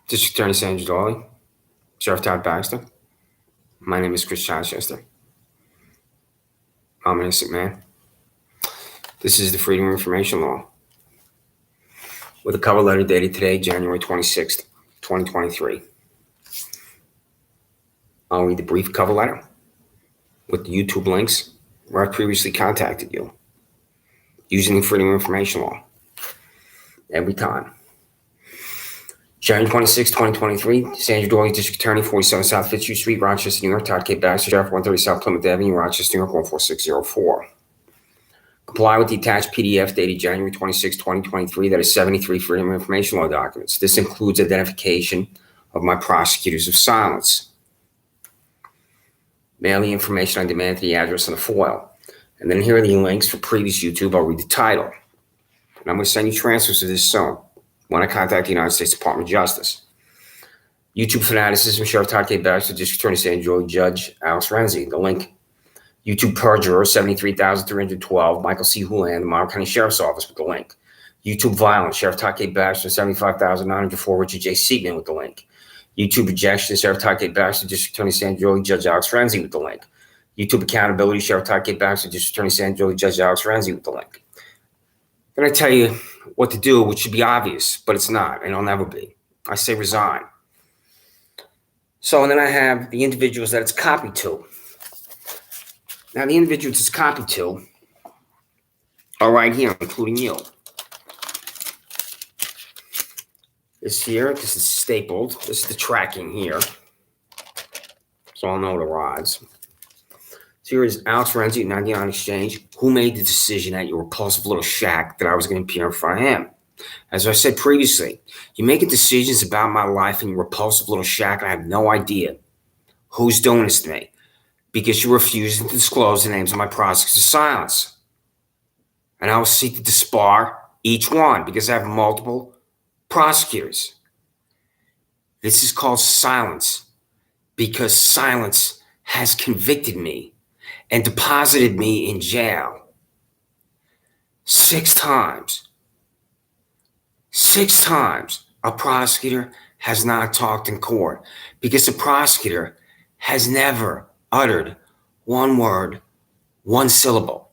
District Attorney Sandra Doorley, Sheriff Todd Baxter. My name is Chris Chichester. I'm an innocent man. This is the Freedom of Information Law, with a cover letter dated today, January 26th, 2023. I'll read the brief cover letter with the YouTube links where I previously contacted you using the Freedom of Information Law every time. January 26, 2023, Sandra Doorley, District Attorney, 47 South Fitzhugh Street, Rochester, New York. Todd K. Baxter, Sheriff, 130 South Plymouth Avenue, Rochester, New York, 14604. Comply with the attached PDF dated January 26, 2023, that is 73 Freedom of Information Law documents. This includes identification of my prosecutors of silence. Mail the information on demand to the address on the foil. And then here are the links for previous YouTube. I'll read the title. And I'm going to send you transfers of this soon when I contact the United States Department of Justice. YouTube fanaticism, Sheriff Todd K. Baxter, District Attorney Sandra Doorley, Judge Alex Renzi. The link. YouTube perjurer, 73,312, Michael C. Houlihan, the Monroe County Sheriff's Office, with the link. YouTube violence, Sheriff Todd K. Baxter, 75,904, Richard J. Siegman, with the link. YouTube rejection, Sheriff Todd K. Baxter, District Attorney Sandra Doorley, Judge Alex Renzi, with the link. YouTube accountability, Sheriff Todd K. Baxter, District Attorney Sandra Doorley, Judge Alex Renzi, with the link. Then I tell you what to do, which should be obvious, but it's not, and it'll never be. I say resign. So, and then I have the individuals that it's copied to. Now, the individuals it's copied to are right here, including you. This is stapled. This is the tracking here. So I'll know the rods. So here is Alex Renzi at 99 Exchange, who made the decision at your repulsive little shack that I was going to appear in front of him. As I said previously, you're making decisions about my life in your repulsive little shack, and I have no idea who's doing this to me, because you refuse to disclose the names of my prosecutors of silence. And I will seek to disbar each one, because I have multiple prosecutors. This is called silence, because silence has convicted me and deposited me in jail 6 times. 6 times a prosecutor has not talked in court, because the prosecutor has never uttered one word, one syllable,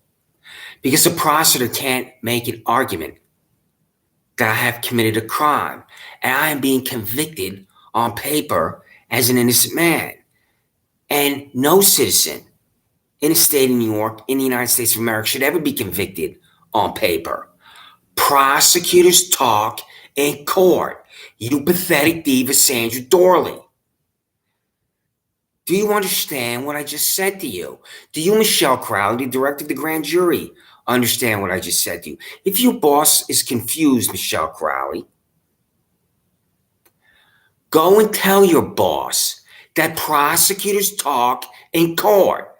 because the prosecutor can't make an argument that I have committed a crime and I am being convicted on paper as an innocent man. And no citizen in a state of New York, in the United States of America, should ever be convicted on paper. Prosecutors talk in court. You pathetic diva Sandra Doorley. Do you understand what I just said to you? Do you, Michelle Crowley, the director of the grand jury, understand what I just said to you? If your boss is confused, Michelle Crowley, go and tell your boss that prosecutors talk in court.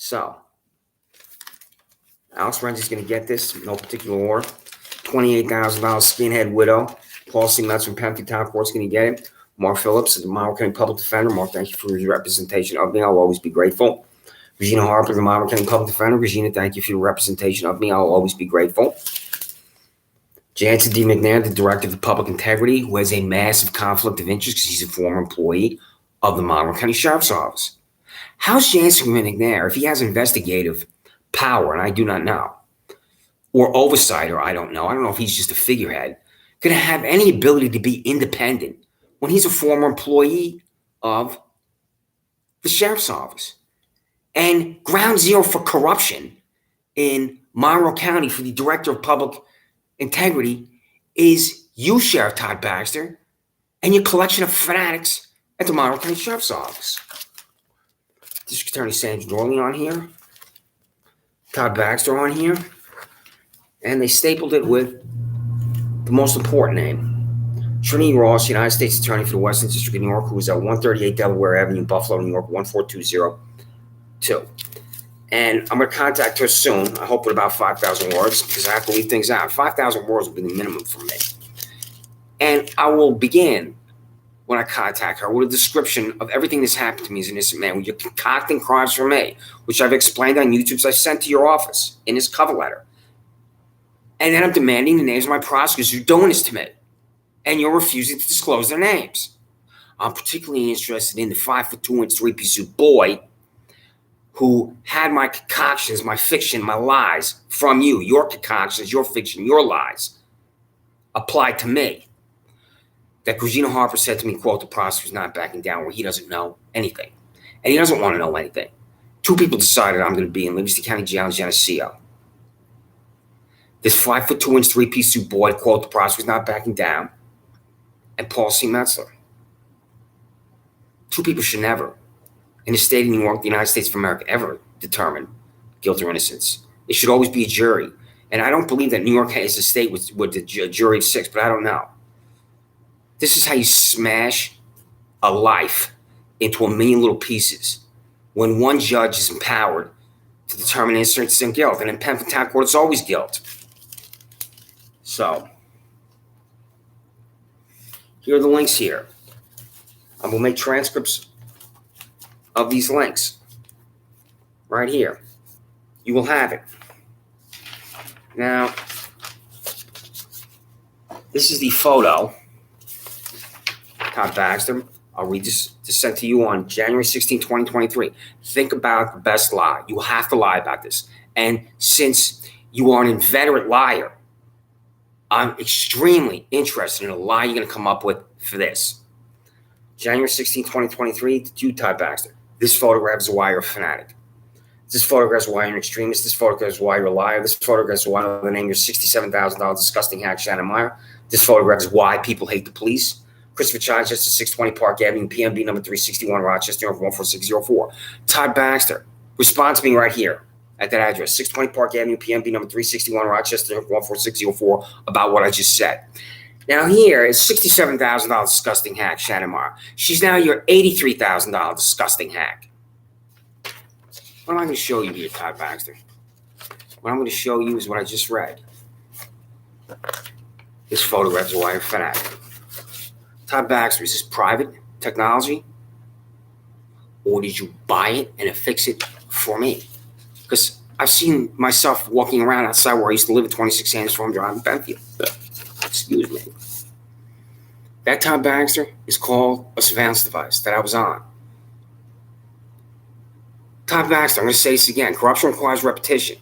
So, Alex Renzi's going to get this, no particular order. $28,000 skinhead widow. Paul C. Metz from Penfield Town Court's going to get it. Mark Phillips, the Monroe County Public Defender. Mark, thank you for your representation of me. I'll always be grateful. Regina Harper, the Monroe County Public Defender. Regina, thank you for your representation of me. I'll always be grateful. Jansen D. McNair, the Director of Public Integrity, who has a massive conflict of interest because he's a former employee of the Monroe County Sheriff's Office. How's Jansen McNair, if he has investigative power, and I do not know, or oversight, or I don't know if he's just a figurehead, going to have any ability to be independent when he's a former employee of the Sheriff's Office? And ground zero for corruption in Monroe County for the Director of Public Integrity is you, Sheriff Todd Baxter, and your collection of fanatics at the Monroe County Sheriff's Office. District Attorney Sandra Doorley on here, Todd Baxter on here, and they stapled it with the most important name. Trinity Ross, United States Attorney for the Western District of New York, who is at 138 Delaware Avenue, Buffalo, New York, 14202. And I'm going to contact her soon, I hope with about 5,000 words, because I have to leave things out. 5,000 words will be the minimum for me. And I will begin, when I contact her, with a description of everything that's happened to me as an innocent man, when you're concocting crimes for me, which I've explained on YouTube, so I sent to your office in this cover letter. And then I'm demanding the names of my prosecutors who are doing this to me. and you're refusing to disclose their names. I'm particularly interested in the 5'2" three-piece suit boy who had my concoctions, my fiction, my lies from you, your concoctions, your fiction, your lies applied to me. That Gugino Harper said to me, quote, the prosecutor's not backing down, where he doesn't know anything. And he doesn't want to know anything. Two people decided I'm going to be in Livingston County Jail in Geneseo. This 5'2" three-piece suit boy, quote, the prosecutor's not backing down, and Paul C. Metzler. Two people should never, in the state of New York, the United States of America, ever determine guilt or innocence. It should always be a jury. And I don't believe that New York is a state with a jury of 6, but I don't know. This is how you smash a life into a million little pieces when one judge is empowered to determine innocence and guilt. And in Penfield Town Court, it's always guilt. So, here are the links here. I will make transcripts of these links right here. You will have it. Now, this is the photo. Todd Baxter. I'll read this sent to you on January 16, 2023. Think about the best lie. You will have to lie about this. And since you are an inveterate liar, I'm extremely interested in a lie you're going to come up with for this. January 16, 2023, to you, Todd Baxter. This photograph is why you're a fanatic. This photograph is why you're an extremist. This photograph is why you're a liar. This photograph is why the name your $67,000 disgusting hack, Shannon Meyer. This photograph is why people hate the police. Christopher Chichester, 620 Park Avenue, PMB number 361, Rochester, 14604. Todd Baxter, respond to me right here at that address, 620 Park Avenue, PMB number 361, Rochester, 14604, about what I just said. Now here is $67,000 disgusting hack, Shannon Meyer. She's now your $83,000 disgusting hack. What am I going to show you here, Todd Baxter? What I'm going to show you is what I just read. This photograph is why you're fanatic. Todd Baxter, is this private technology? Or did you buy it and affix it for me? Because I've seen myself walking around outside where I used to live at 26 Sanders Farm Drive in Penfield. Excuse me. That Todd Baxter is called a surveillance device that I was on. Todd Baxter, I'm going to say this again. Corruption requires repetition.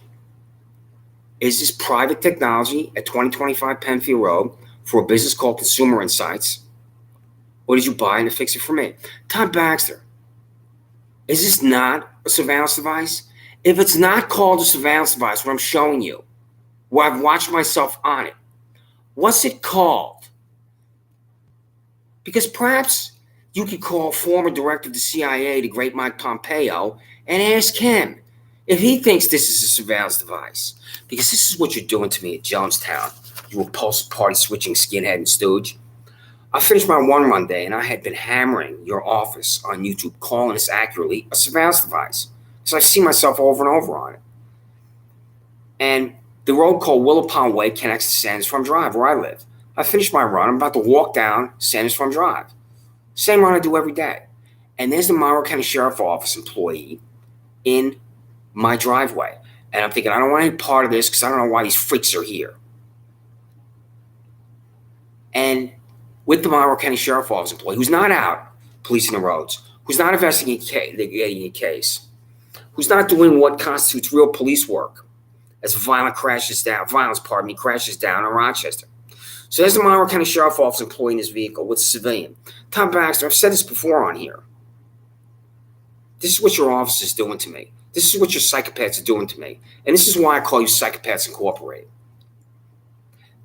Is this private technology at 2025 Penfield Road for a business called Consumer Insights? Or did you buy and affix it for me? Todd Baxter, is this not a surveillance device? If it's not called a surveillance device, what I'm showing you, where I've watched myself on it, what's it called? Because perhaps you could call former director of the CIA, the great Mike Pompeo, and ask him if he thinks this is a surveillance device. Because this is what you're doing to me at Jonestown, you repulsive party-switching skinhead and stooge. I finished my one day, and I had been hammering your office on YouTube, calling this accurately a surveillance device. So I've seen myself over and over on it. And the road called Willow Pond Way connects to Sanders Farm Drive, where I live. I finished my run. I'm about to walk down Sanders Farm Drive. Same run I do every day. And there's the Monroe County Sheriff's Office employee in my driveway. And I'm thinking, I don't want any part of this because I don't know why these freaks are here. And with the Monroe County Sheriff's Office employee, who's not out policing the roads, who's not investigating a case, who's not doing what constitutes real police work as violence crashes down in Rochester. So there's the Monroe County Sheriff's Office employee in his vehicle with a civilian. Todd Baxter, I've said this before on here. This is what your office is doing to me. This is what your psychopaths are doing to me. And this is why I call you Psychopaths Incorporated.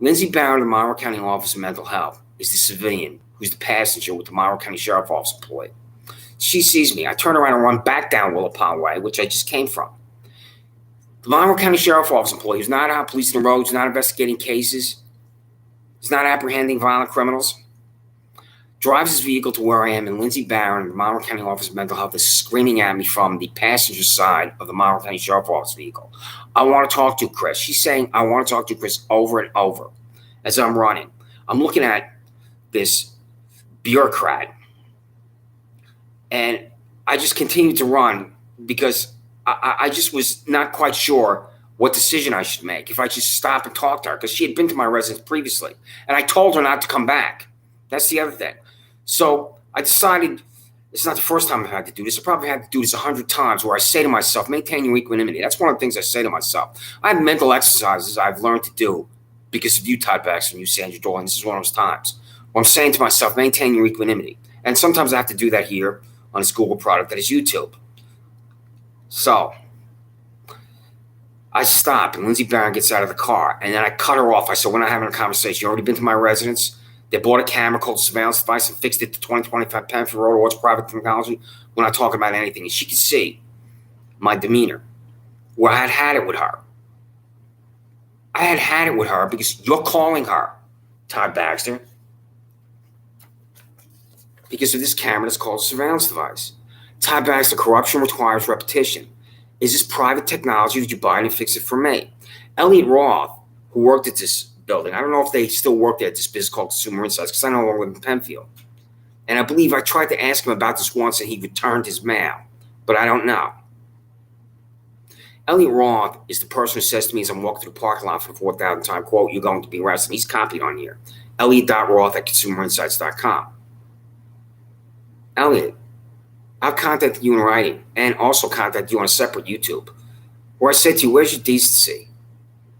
Renzi Barron of the Monroe County Office of Mental Health is the civilian who's the passenger with the Monroe County Sheriff's Office employee. She sees me. I turn around and run back down Willow Pond Way, which I just came from. The Monroe County Sheriff's Office employee who's not out policing the roads, not investigating cases, is not apprehending violent criminals, drives his vehicle to where I am, and Renzi Barron, the Monroe County Office of Mental Health, is screaming at me from the passenger side of the Monroe County Sheriff's Office vehicle. I want to talk to Chris. She's saying, I want to talk to Chris over and over as I'm running. I'm looking at this bureaucrat, and I just continued to run because I just was not quite sure what decision I should make, if I should stop and talk to her, because she had been to my residence previously. And I told her not to come back. That's the other thing. So I decided, it's not the first time I've had to do this. I probably had to do this 100 times, where I say to myself, maintain your equanimity. That's one of the things I say to myself. I have mental exercises I've learned to do because of you, Todd Baxter, and you, Sandra, Doorley. And this is one of those times where I'm saying to myself, maintain your equanimity. And sometimes I have to do that here on this Google product that is YouTube. So I stop, and Lindsay Barron gets out of the car, and then I cut her off. I said, we're not having a conversation. You already been to my residence. They bought a camera called a surveillance device and fixed it to 2025 Penfield Road, or what's private technology. We're not talking about anything. And she could see my demeanor, where I had it with her. I had it with her because you're calling her, Todd Baxter, because of this camera that's called a surveillance device. Todd Baxter, corruption requires repetition. Is this private technology that you buy and fix it for me? Elliot Roth, who worked at this building, I don't know if they still work there at this business called Consumer Insights, because I no longer live in Penfield. And I believe I tried to ask him about this once, and he returned his mail, but I don't know. Elliot Roth is the person who says to me as I'm walking through the parking lot for the 4,000th time, quote, you're going to be arrested. He's copied on here. Elliot.roth@consumerinsights.com. Elliot, I've contacted you in writing and also contacted you on a separate YouTube, where I said to you, where's your decency?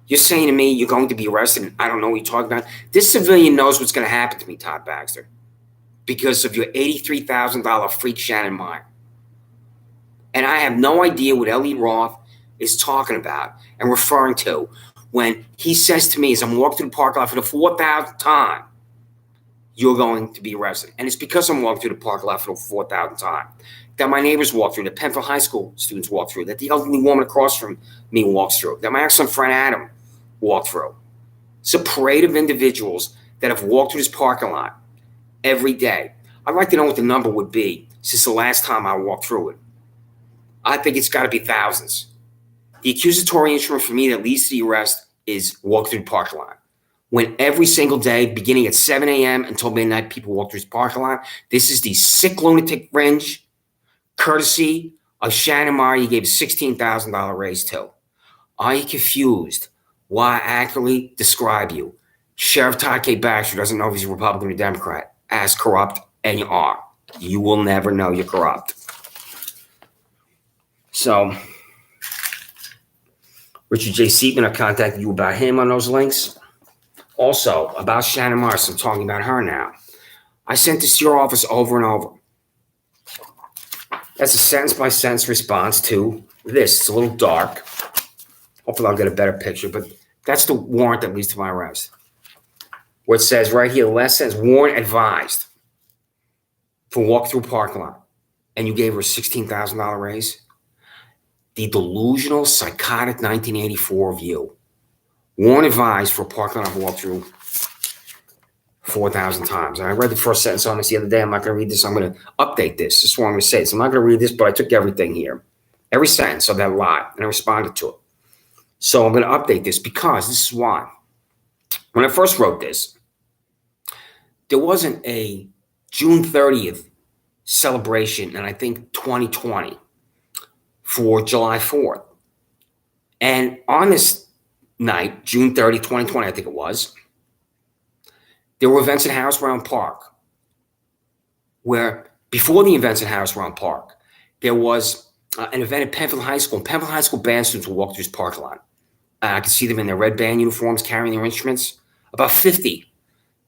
You're saying to me you're going to be arrested and I don't know what you're talking about. This civilian knows what's going to happen to me, Todd Baxter, because of your $83,000 freak Shannon Meyer. And I have no idea what Elliot Roth is talking about and referring to when he says to me as I'm walking through the parking lot for the 4,000th time, you're going to be arrested. And it's because I'm walking through the parking lot for the 4,000th time that my neighbors walk through, that Penfield High School students walk through, that the elderly woman across from me walks through, that my excellent friend Adam walked through. It's a parade of individuals that have walked through this parking lot every day. I'd like to know what the number would be since the last time I walked through it. I think it's got to be thousands. The accusatory instrument for me that leads to the arrest is walk through the parking lot. When every single day, beginning at 7 a.m. until midnight, people walk through this parking lot. This is the sick lunatic fringe, courtesy of Shannon Meyer. You gave a $16,000 raise to. Are you confused why I accurately describe you? Sheriff Todd K. Baxter doesn't know if he's a Republican or Democrat, as corrupt, and you are. You will never know you're corrupt. So, Richard J. Seaton, I contacted you about him on those links. Also, about Shannon Meyer, so I'm talking about her now. I sent this to your office over and over. That's a sentence-by-sentence response to this. It's a little dark. Hopefully I'll get a better picture, but that's the warrant that leads to my arrest. Where it says right here, the last sentence, warrant advised for walk-through parking lot. And you gave her a $16,000 raise? The delusional, psychotic 1984 view. Warrant advised for a parking lot I've walked through 4,000 times. And I read the first sentence on this the other day. I'm not going to read this. I'm going to update this. This is what I'm going to say. So I'm not going to read this, but I took everything here. Every sentence of that lie, and I responded to it. So I'm going to update this because this is why. When I first wrote this, there wasn't a June 30th celebration, and I think 2020 for July 4th. And on this night, June 30, 2020, I think it was, there were events at Harris Brown Park where before the events at Harris Brown Park, there was an event at Penfield High School. And Penfield High School band students would walk through this parking lot. I could see them in their red band uniforms carrying their instruments. About 50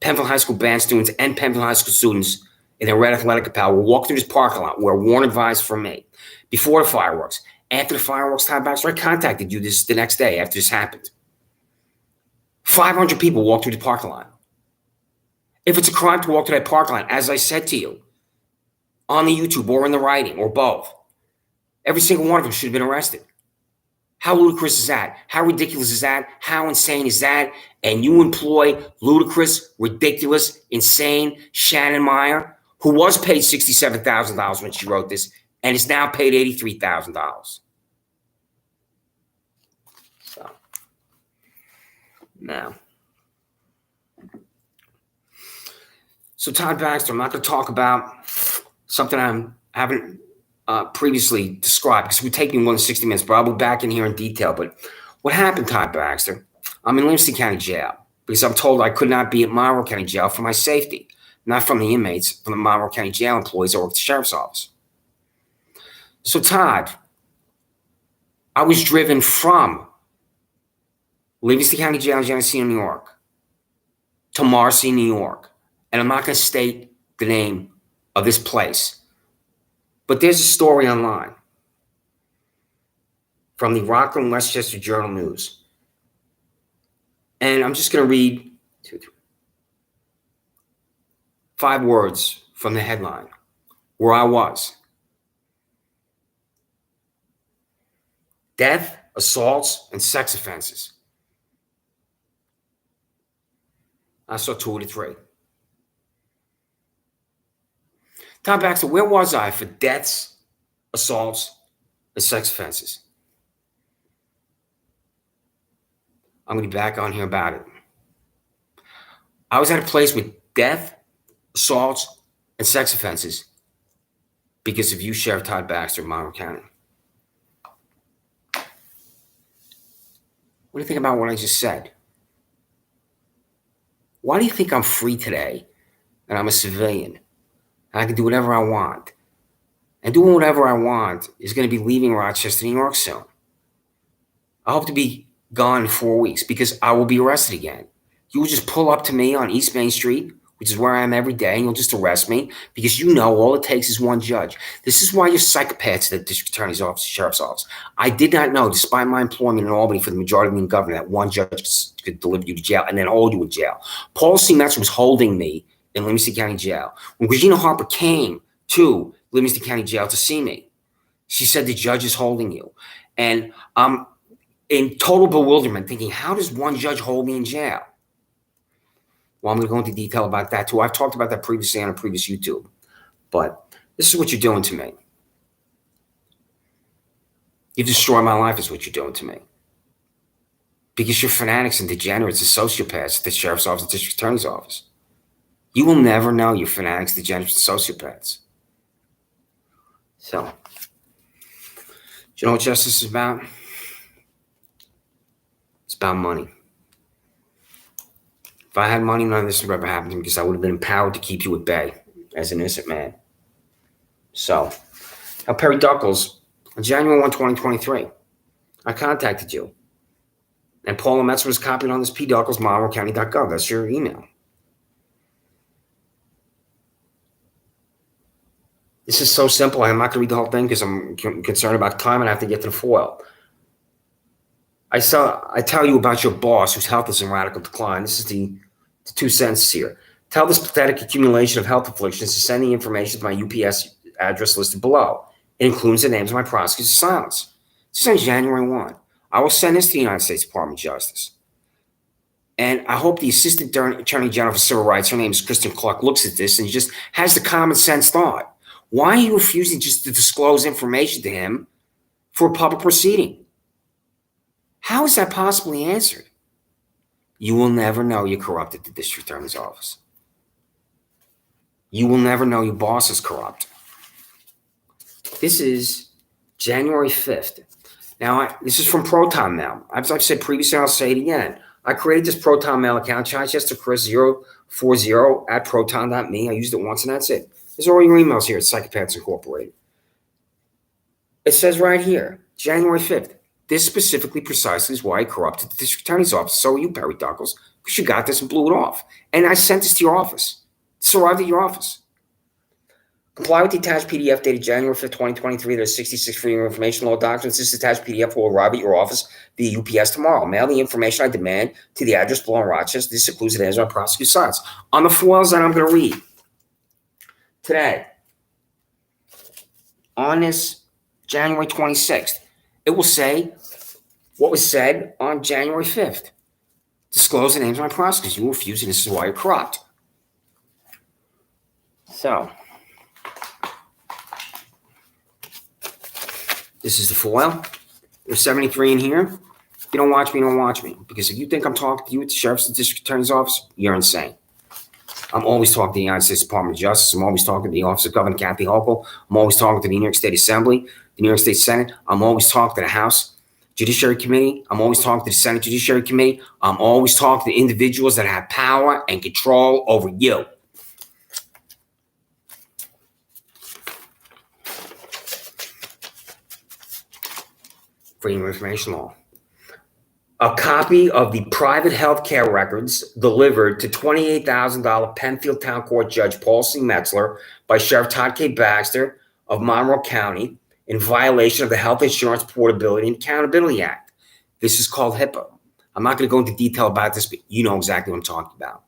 Penfield High School band students and Penfield High School students in their red athletic apparel will walk through this parking lot where warrant advised from me before the fireworks. After the fireworks, Todd Baxter, I contacted you the next day after this happened. 500 people walked through the parking lot. If it's a crime to walk through that parking lot, as I said to you, on the YouTube or in the writing or both, every single one of them should have been arrested. How ludicrous is that? How ridiculous is that? How insane is that? And you employ ludicrous, ridiculous, insane Shannon Meyer, who was paid $67,000 when she wrote this and is now paid $83,000. Now, so Todd Baxter, I'm not going to talk about something I haven't previously described because it would take me more than 60 minutes, but I'll be back in here in detail. But What happened, Todd Baxter? I'm in Livingston County Jail because I'm told I could not be at Monroe County Jail for my safety, not from the inmates, from the Monroe County Jail employees or the sheriff's office. So, Todd, I was driven from Livingston County Jail in Geneseo, New York, to Marcy, New York. And I'm not going to state the name of this place. But there's a story online from the Rockland Westchester Journal News. And I'm just going to read 5 words from the headline, where I was. Death, assaults, and sex offenses. I saw 2 of the 3. Todd Baxter, where was I for deaths, assaults, and sex offenses? I'm going to be back on here about it. I was at a place with death, assaults, and sex offenses because of you, Sheriff Todd Baxter of Monroe County. What do you think about what I just said? Why do you think I'm free today and I'm a civilian and I can do whatever I want? And doing whatever I want is going to be leaving Rochester, New York soon. I hope to be gone in 4 weeks because I will be arrested again. You will just pull up to me on East Main Street, which is where I am every day, and you'll just arrest me because you know all it takes is one judge. This is why you're psychopaths at the district attorney's office, sheriff's office. I did not know, despite my employment in Albany for the majority of the governor, that one judge could deliver you to jail and then hold you in jail. Paul C. Metzer was holding me in Livingston County Jail. When Regina Harper came to Livingston County Jail to see me, she said, the judge is holding you. And I'm in total bewilderment thinking, how does one judge hold me in jail? Well, I'm going to go into detail about that too. I've talked about that previously on a previous YouTube. But this is what you're doing to me. You've destroyed my life is what you're doing to me. Because you're fanatics and degenerates and sociopaths at the sheriff's office and district attorney's office. You will never know you're fanatics, degenerates, and sociopaths. So, do you know what justice is about? It's about money. If I had money, none of this would ever happen to me because I would have been empowered to keep you at bay as an innocent man. So, now Perry Duckles, on January 1, 2023, I contacted you. And Paula Metzer was copied on this pduckles, monroecounty.gov. That's your email. This is so simple. I'm not going to read the whole thing because I'm concerned about time and I have to get to the foil. I tell you about your boss whose health is in radical decline. This is the 2 sentences here. Tell this pathetic accumulation of health afflictions to send the information to my UPS address listed below. It includes the names of my prosecutors of silence. This is on January 1. I will send this to the United States Department of Justice. And I hope the Assistant Attorney General for Civil Rights, her name is Kristen Clark, looks at this and just has the common sense thought. Why are you refusing just to disclose information to him for a public proceeding? How is that possibly answered? You will never know you're corrupt at the district attorney's office. You will never know your boss is corrupt. This is January 5th. Now, this is from Proton Mail. As I've said previously, I'll say it again. I created this Proton Mail account, ChichesterChris040@proton.me. I used it once and that's it. There's all your emails here at Psychopaths Incorporated. It says right here, January 5th. This specifically, precisely is why I corrupted the district attorney's office. So are you, Perry Duckles, because you got this and blew it off. And I sent this to your office. This arrived at your office. Comply with the attached PDF dated January 5th, 2023. There's 66 Freedom of Information Law documents. This attached PDF will arrive at your office via UPS tomorrow. Mail the information I demand to the address below in Rochester. This includes the names of my prosecutor's silence. On the foils that I'm going to read today, on this January 26th, it will say what was said on January 5th. Disclose the names of my prosecutors. You refuse, and this is why you're corrupt. So, this is the foil. There's 73 in here. If you don't watch me, don't watch me. Because if you think I'm talking to you at the Sheriff's and District Attorney's Office, you're insane. I'm always talking to the United States Department of Justice. I'm always talking to the Office of Governor Kathy Hochul. I'm always talking to the New York State Assembly, the New York State Senate. I'm always talking to the House Judiciary Committee. I'm always talking to the Senate Judiciary Committee. I'm always talking to individuals that have power and control over you. Freedom of Information Law. A copy of the private health care records delivered to $28,000 Penfield Town Court Judge Paul C. Metzler by Sheriff Todd K. Baxter of Monroe County in violation of the Health Insurance Portability and Accountability Act. This is called HIPAA. I'm not going to go into detail about this, but you know exactly what I'm talking about.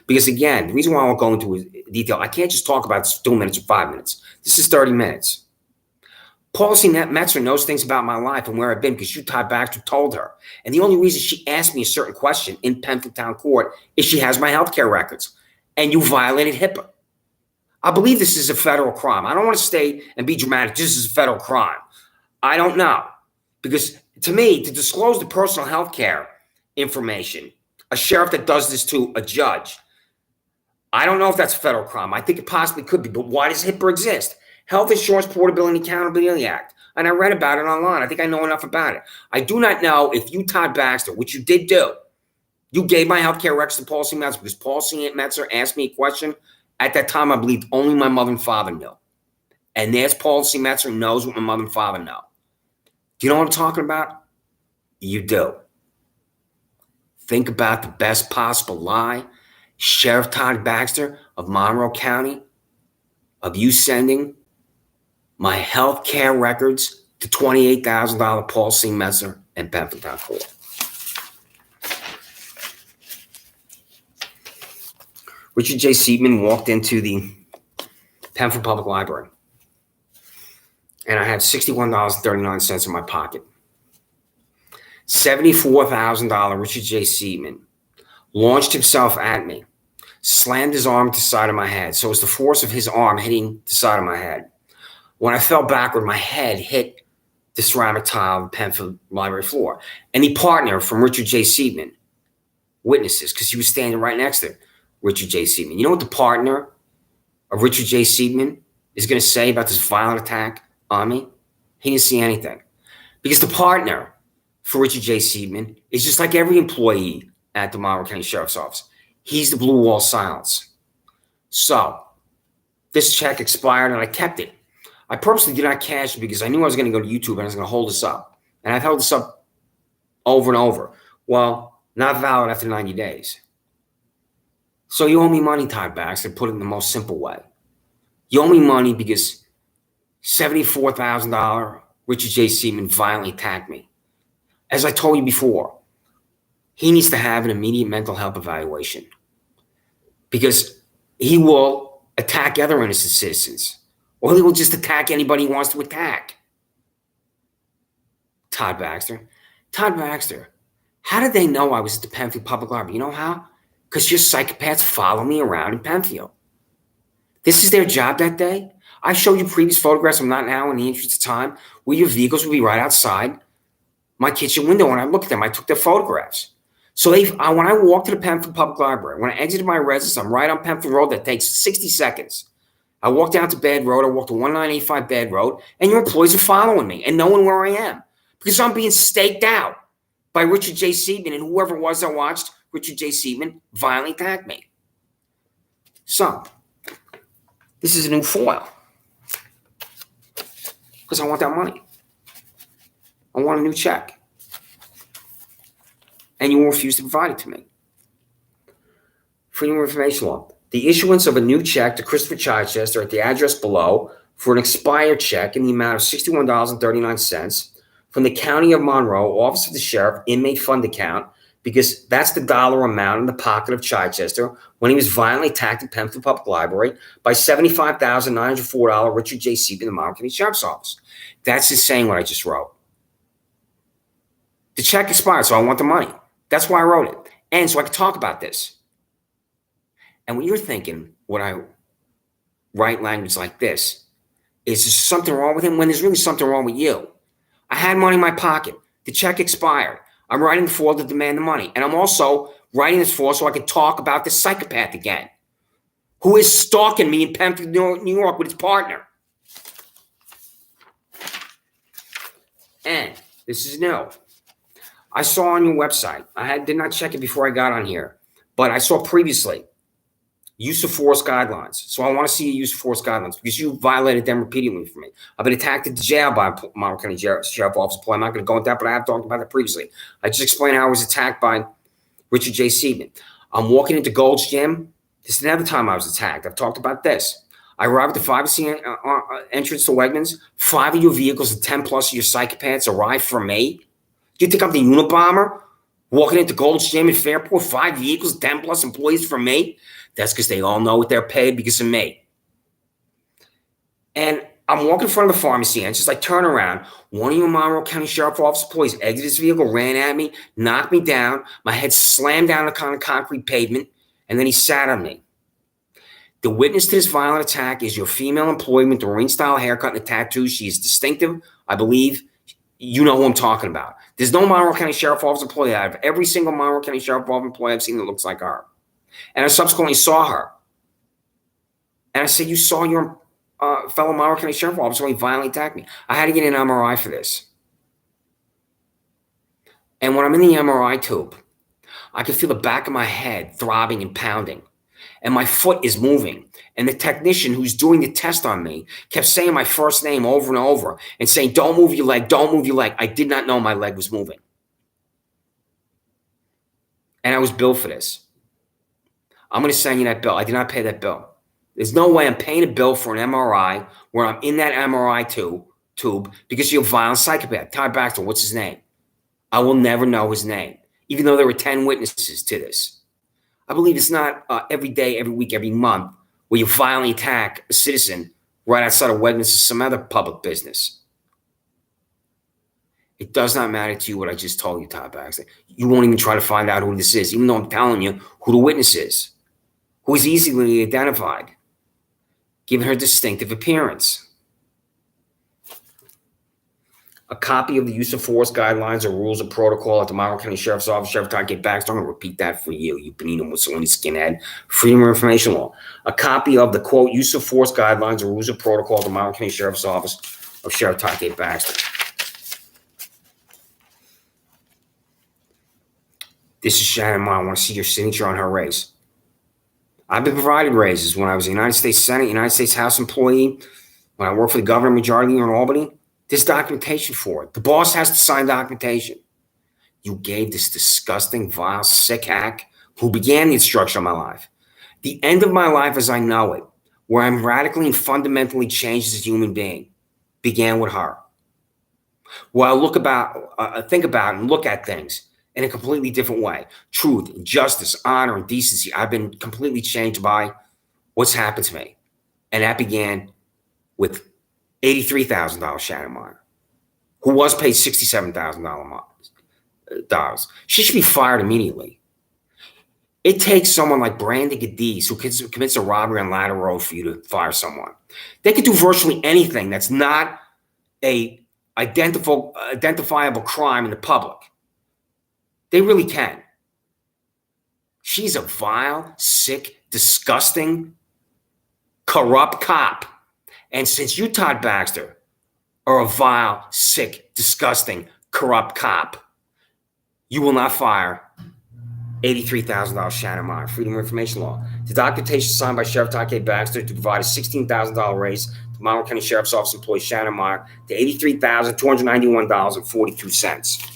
Because again, the reason why I won't go into detail, I can't just talk about this for 2 minutes or 5 minutes. This is 30 minutes. Paul C. Metzler knows things about my life and where I've been because you, Todd Baxter, told her. And the only reason she asked me a certain question in Penfield Town Court is she has my healthcare records. And you violated HIPAA. I believe this is a federal crime. I don't want to state and be dramatic. This is a federal crime. I don't know. Because to me, to disclose the personal healthcare information, a sheriff that does this to a judge, I don't know if that's a federal crime. I think it possibly could be. But why does HIPAA exist? Health Insurance Portability and Accountability Act. And I read about it online. I think I know enough about it. I do not know if you, Todd Baxter, which you did do, you gave my healthcare records to Paul C. Metzler because Paul C. Metzler asked me a question. At that time, I believed only my mother and father knew. And there's Paul C. Metzler knows what my mother and father know. Do you know what I'm talking about? You do. Think about the best possible lie. Sheriff Todd Baxter of Monroe County, of you sending my health care records to $28,000 Paul C. Metzler and Penfield Town Court. Richard J. Seidman walked into the Penfield Public Library, and I had $61.39 in my pocket. $74,000 Richard J. Seidman launched himself at me, slammed his arm to the side of my head. So it was the force of his arm hitting the side of my head. When I fell backward, my head hit the ceramic tile of the Penfield Library floor. And the partner from Richard J. Seidman witnesses, because he was standing right next to Richard J. Seidman. You know what the partner of Richard J. Seidman is going to say about this violent attack on me? He didn't see anything. Because the partner for Richard J. Seidman is just like every employee at the Monroe County Sheriff's Office. He's the blue wall silence. So this check expired and I kept it. I purposely did not cash it because I knew I was going to go to YouTube and I was going to hold this up. And I've held this up over and over. Well, not valid after 90 days. So you owe me money, Todd Baxter, put it in the most simple way. You owe me money because $74,000 Richard J. Seidman violently attacked me. As I told you before, he needs to have an immediate mental health evaluation because he will attack other innocent citizens. Or he will just attack anybody he wants to attack. Todd Baxter. Todd Baxter, how did they know I was at the Penfield Public Library? You know how? Because your psychopaths follow me around in Penfield. This is their job that day. I showed you previous photographs. I'm not now in the interest of time where your vehicles will be right outside my kitchen window. When I looked at them, I took their photographs. So when I walked to the Penfield Public Library, when I exited my residence, I'm right on Penfield Road. That takes 60 seconds. I walked down to Bed Road. I walked to 1985 Bed Road, and your employees are following me and knowing where I am because I'm being staked out by Richard J. Seidman and whoever it was that watched Richard J. Seidman violently attack me. So this is a new foil because I want that money. I want a new check. And you will refuse to provide it to me. Freedom of Information Law. The issuance of a new check to Christopher Chichester at the address below for an expired check in the amount of $61.39 from the County of Monroe, Office of the Sheriff, Inmate Fund Account, because that's the dollar amount in the pocket of Chichester when he was violently attacked at Penfield Public Library by $75,904 Richard J. Seidman in the Monroe County Sheriff's Office. That's just saying what I just wrote. The check expired, so I want the money. That's why I wrote it. And so I could talk about this. And when you're thinking, when I write language like this, is there something wrong with him? When there's really something wrong with you. I had money in my pocket. The check expired. I'm writing the form to demand the money. And I'm also writing this form so I can talk about this psychopath again, who is stalking me in Penfield, New York with his partner. And this is new. I saw on your website, did not check it before I got on here, but I saw previously use of force guidelines. So I want to see you use of force guidelines because you violated them repeatedly for me. I've been attacked at the jail by a Monroe County Sheriff Office employee. I'm not going to go into that, but I have talked about that previously. I just explained how I was attacked by Richard J. Seidman. I'm walking into Gold's Gym. This is another time I was attacked. I've talked about this. I arrived at the 5C entrance to Wegmans. 5 of your vehicles and 10 plus of your psychopaths arrived for me. Do you think I'm the Unabomber? Walking into Gold's Gym in Fairport, 5 vehicles, 10 plus employees for me? That's because they all know what they're paid because of me. And I'm walking in front of the pharmacy and just like turn around. One of your Monroe County Sheriff Office employees exited his vehicle, ran at me, knocked me down. My head slammed down on concrete pavement, and then he sat on me. The witness to this violent attack is your female employee with the Marine-style haircut and a tattoo. She is distinctive. I believe you know who I'm talking about. There's no Monroe County Sheriff Office employee. Out of every single Monroe County Sheriff Office employee I've seen that looks like her. And I subsequently saw her. And I said, you saw your fellow Monroe County Sheriff Officer when he violently attacked me. I had to get an MRI for this. And when I'm in the MRI tube, I can feel the back of my head throbbing and pounding. And my foot is moving. And the technician who's doing the test on me kept saying my first name over and over and saying, don't move your leg, don't move your leg. I did not know my leg was moving. And I was billed for this. I'm going to send you that bill. I did not pay that bill. There's no way I'm paying a bill for an MRI where I'm in that MRI tube because you're a violent psychopath. Todd Baxter, what's his name? I will never know his name, even though there were 10 witnesses to this. I believe it's not every day, every week, every month where you violently attack a citizen right outside of Wegmans or some other public business. It does not matter to you what I just told you, Todd Baxter. You won't even try to find out who this is, even though I'm telling you who the witness is, who is easily identified, given her distinctive appearance. A copy of the use of force guidelines or rules of protocol at the Monroe County Sheriff's Office, Sheriff Todd Baxter. I'm going to repeat that for you, you Benito Mussolini skinhead. Freedom of Information Law. A copy of the, quote, use of force guidelines or rules of protocol at the Monroe County Sheriff's Office of Sheriff Todd Baxter. This is Shannon Ma. I want to see your signature on her raise. I've been provided raises when I was a United States Senate, United States House employee, when I worked for the governor majority leader in Albany. There's documentation for it. The boss has to sign documentation. You gave this disgusting, vile, sick hack who began the instruction of my life. The end of my life as I know it, where I'm radically and fundamentally changed as a human being, began with her. Where I think about and look at things in a completely different way. Truth, justice, honor, and decency. I've been completely changed by what's happened to me. And that began with $83,000 Shannon Meyer, who was paid $67,000. She should be fired immediately. It takes someone like Brandon Cadiz, who commits a robbery on Ladder Road, for you to fire someone. They could do virtually anything that's not a identifiable crime in the public. They really can. She's a vile, sick, disgusting, corrupt cop. And since you, Todd Baxter, are a vile, sick, disgusting, corrupt cop, you will not fire $83,000 Shannon Meyer. Freedom of Information Law. The documentation signed by Sheriff Todd Baxter to provide a $16,000 raise to Monroe County Sheriff's Office employee Shannon Meyer to $83,291.42.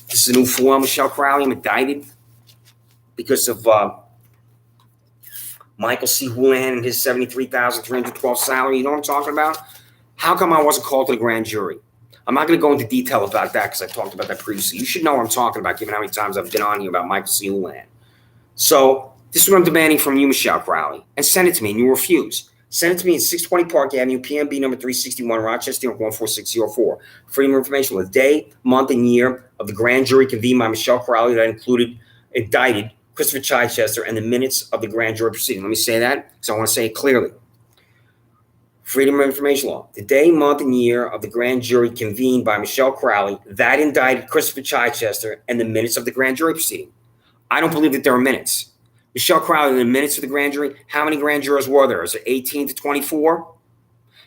This is a new fool. Michelle Crowley. I'm indicted because of Michael C. Houlihan and his $73,312 salary. You know what I'm talking about? How come I wasn't called to the grand jury? I'm not going to go into detail about that because I talked about that previously. You should know what I'm talking about, given how many times I've been on here about Michael C. Houlihan. So this is what I'm demanding from you, Michelle Crowley, and send it to me, and you refuse. Send it to me at 620 Park Avenue, PMB number 361, Rochester, 14604. Freedom of Information Law. The day, month, and year of the grand jury convened by Michelle Crowley that indicted Christopher Chichester and the minutes of the grand jury proceeding. Let me say that because I want to say it clearly. Freedom of Information Law. The day, month, and year of the grand jury convened by Michelle Crowley that indicted Christopher Chichester and the minutes of the grand jury proceeding. I don't believe that there are minutes. Michelle Crowley, in the minutes of the grand jury, how many grand jurors were there? Is it 18 to 24?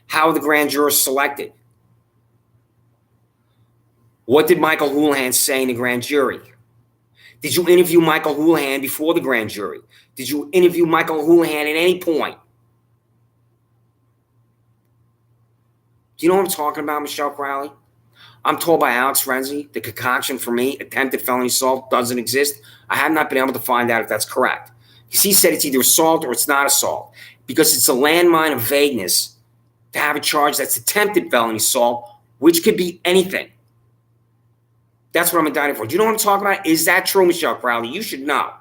How are the grand jurors selected? What did Michael Houlihan say in the grand jury? Did you interview Michael Houlihan before the grand jury? Did you interview Michael Houlihan at any point? Do you know what I'm talking about, Michelle Crowley? I'm told by Alex Renzi the concoction for me, attempted felony assault, doesn't exist. I have not been able to find out if that's correct. Because he said it's either assault or it's not assault. Because it's a landmine of vagueness to have a charge that's attempted felony assault, which could be anything. That's what I'm indicted for. Do you know what I'm talking about? Is that true, Michelle Crowley? You should know.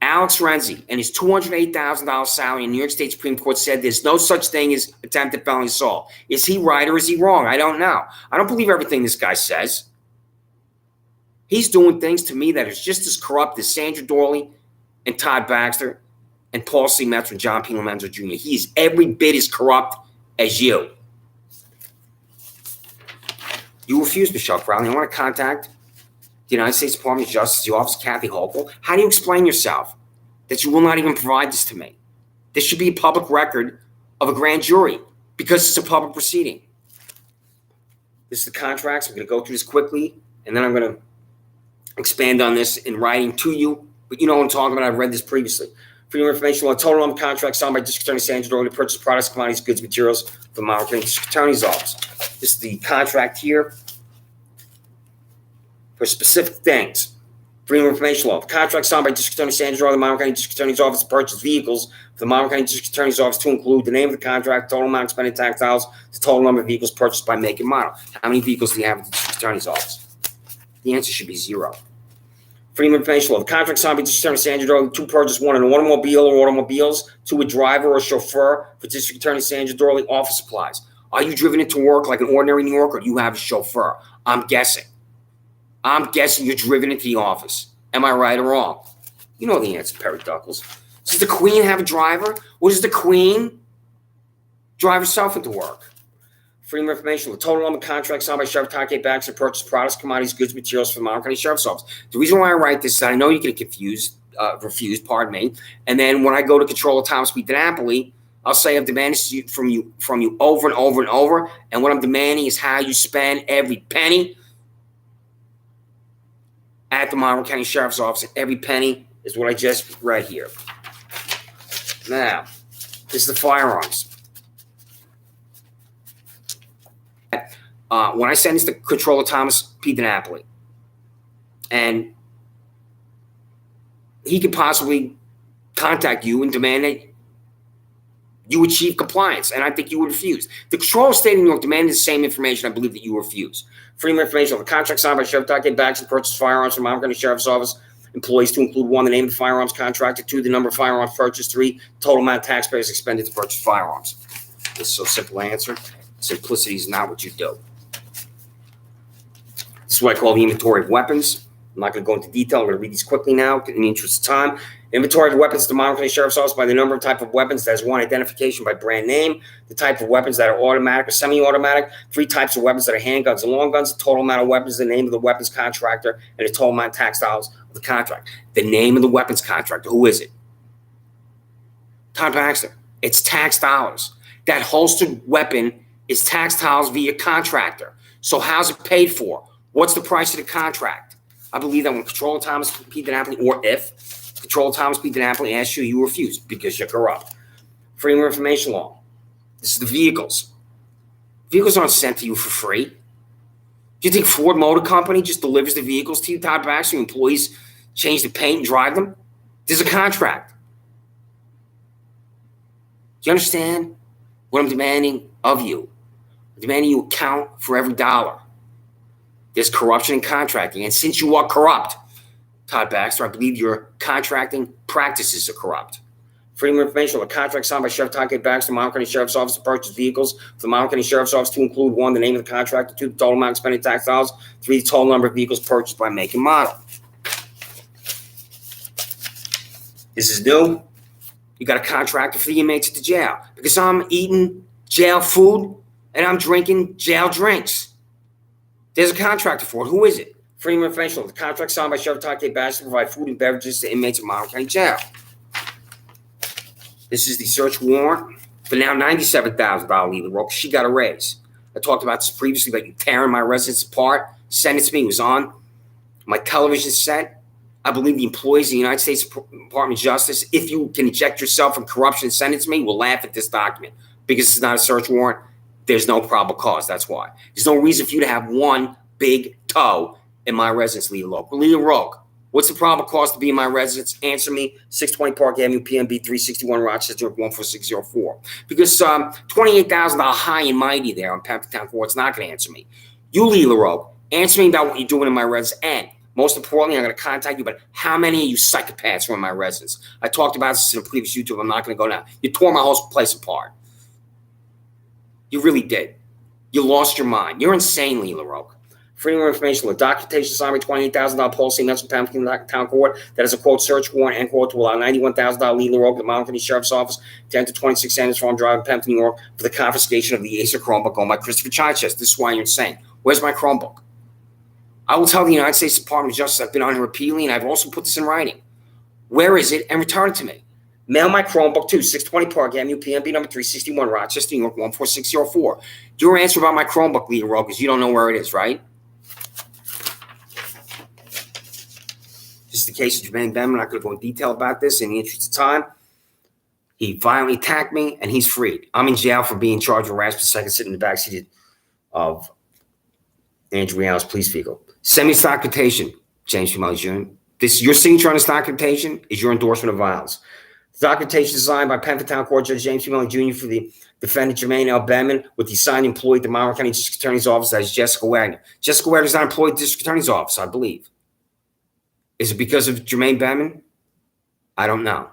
Alex Renzi and his $208,000 salary in New York State Supreme Court said there's no such thing as attempted felony assault. Is he right or is he wrong? I don't know. I don't believe everything this guy says. He's doing things to me that is just as corrupt as Sandra Doorley and Todd Baxter and Paul C. Metz and John P. Lomenzo Jr. He is every bit as corrupt as you. You refuse, Michelle Crowley. I want to contact the United States Department of Justice, the Office of Kathy Hochul. How do you explain yourself that you will not even provide this to me? This should be a public record of a grand jury because it's a public proceeding. This is the contracts. I'm going to go through this quickly, and then I'm going to expand on this in writing to you. But you know what I'm talking about. I've read this previously. For your information, a total number of contracts signed by District Attorney Sandra Doorley to purchase products, commodities, goods, materials from the Monroe County District Attorney's Office. This is the contract here for specific things. Freedom of Information Law. The contract signed by District Attorney Sandra Doorley, the Monroe County District Attorney's Office to purchase vehicles for the Monroe County District Attorney's Office to include the name of the contract, total amount expended tax dollars, the total number of vehicles purchased by make and model. How many vehicles do you have at the District Attorney's Office? The answer should be 0. Freedom of Information Law. The contract signed by District Attorney Sandra Doorley to purchase 1 an automobile or automobiles, 2 a driver or chauffeur for District Attorney Sandra Doorley office supplies. Are you driven into work like an ordinary New Yorker or do you have a chauffeur? I'm guessing you're driven into the office. Am I right or wrong? You know the answer, Perry Duckles. Does the Queen have a driver? Or does the Queen drive herself into work? Freedom of Information. The total number of contracts signed by Sheriff Todd K. Baxter to purchase products, commodities, goods, materials from the Monroe County Sheriff's Office. The reason why I write this is I know you get refused, and then when I go to Controller Thomas B. DiNapoli, I'll say I've demanded from you over and over and over, and what I'm demanding is how you spend every penny at the Monroe County Sheriff's Office, and every penny is what I just read here. Now, this is the firearms. When I send this to Controller Thomas P. DiNapoli, and he could possibly contact you and demand that you achieve compliance, and I think you would refuse. The Controller of the State of New York demanded the same information I believe that you refuse. Freedom of Information on the contract signed by Sheriff Todd K. Baxter to purchase firearms from Monroe County Sheriff's Office employees to include 1, the name of the firearms contractor, 2, the number of firearms purchased, 3, total amount of taxpayers expended to purchase firearms. This is so simple answer. Simplicity is not what you do. This is what I call the inventory of weapons. I'm not going to go into detail. I'm going to read these quickly now in the interest of time. Inventory of weapons to the Monroe County Sheriff's Office by the number and type of weapons. That is 1, identification by brand name. The type of weapons that are automatic or semi-automatic. 3 types of weapons that are handguns and long guns. The total amount of weapons, the name of the weapons contractor, and the total amount of tax dollars of the contract. The name of the weapons contractor. Who is it? Todd Baxter. It's tax dollars. That holstered weapon is tax dollars via contractor. So how's it paid for? What's the price of the contract? I believe that when Controller Thomas P. DiNapoli, or if Controller Thomas P. DiNapoli asks you, you refuse because you're corrupt. Freedom of Information Law. This is the vehicles. Vehicles aren't sent to you for free. Do you think Ford Motor Company just delivers the vehicles to you, Todd Baxter? Employees change the paint and drive them? There's a contract. Do you understand what I'm demanding of you? I'm demanding you account for every dollar. There's corruption in contracting. And since you are corrupt, Todd Baxter, I believe your contracting practices are corrupt. Freedom of Information, a contract signed by Sheriff Todd K. Baxter, Monroe County Sheriff's Office to purchase vehicles for the Monroe County Sheriff's Office to include 1, the name of the contractor, 2, the total amount expended tax dollars, 3, the total number of vehicles purchased by make and model. This is new. You got a contractor for the inmates at the jail because I'm eating jail food and I'm drinking jail drinks. There's a contractor for it. Who is it? Freedom of Information. The contract signed by Sheriff Todd K. Baxter to provide food and beverages to inmates of Monroe County Jail. This is the search warrant for now $97,000 legal rope. She got a raise. I talked about this previously, but you tearing my residence apart. Send it to me. It was on my television set. I believe the employees of the United States Department of Justice, if you can eject yourself from corruption and send it to me, will laugh at this document because it's not a search warrant. There's no probable cause. That's why. There's no reason for you to have one big toe in my residence, Leah Roque. Leah Roque, what's the probable cause to be in my residence? Answer me. 620 Park Avenue, PMB 361, Rochester, 14604. Because $28,000 high and mighty there on Pentown Court's not going to answer me. You, Leah Roque, answer me about what you're doing in my residence. And most importantly, I'm going to contact you about how many of you psychopaths were in my residence. I talked about this in a previous YouTube. I'm not going to go now. You tore my whole place apart. You really did. You lost your mind. You're insane, Leah Roque. Freedom of information, documentation signed by $28,000 policy in Pentown Court that is a quote search warrant end quote to allow $91,000 Leah Roque, the Mount County Sheriff's Office, to enter 26 Sanders Farm Drive in Pentown, New York, for the confiscation of the Acer Chromebook owned by Christopher Chichester. This is why you're insane. Where's my Chromebook? I will tell the United States Department of Justice I've been on here repeatedly, and I've also put this in writing. Where is it? And return it to me. Mail my Chromebook to 620 Park Avenue, PMB number 361, Rochester, New York, 14604. Your answer about my Chromebook, Leah Roque, is you don't know where it is, right? This is the case of Jermaine Benham. I'm not going to go in detail about this in the interest of time. He violently attacked me, and he's freed. I'm in jail for being charged with harassment, second sitting in the backseat of Andrew Real's police vehicle. Send me this documentation, James P. Melley Jr. Your signature on this documentation is your endorsement of violence. The documentation is signed by Pentown Court Judge James P. Melley Jr. for the defendant Jermaine L. Benham with the assigned employee at the Monroe County District Attorney's Office as Jessica Wagner. Jessica Wagner is not employed at the District Attorney's Office, I believe. Is it because of Jermaine Benham? I don't know.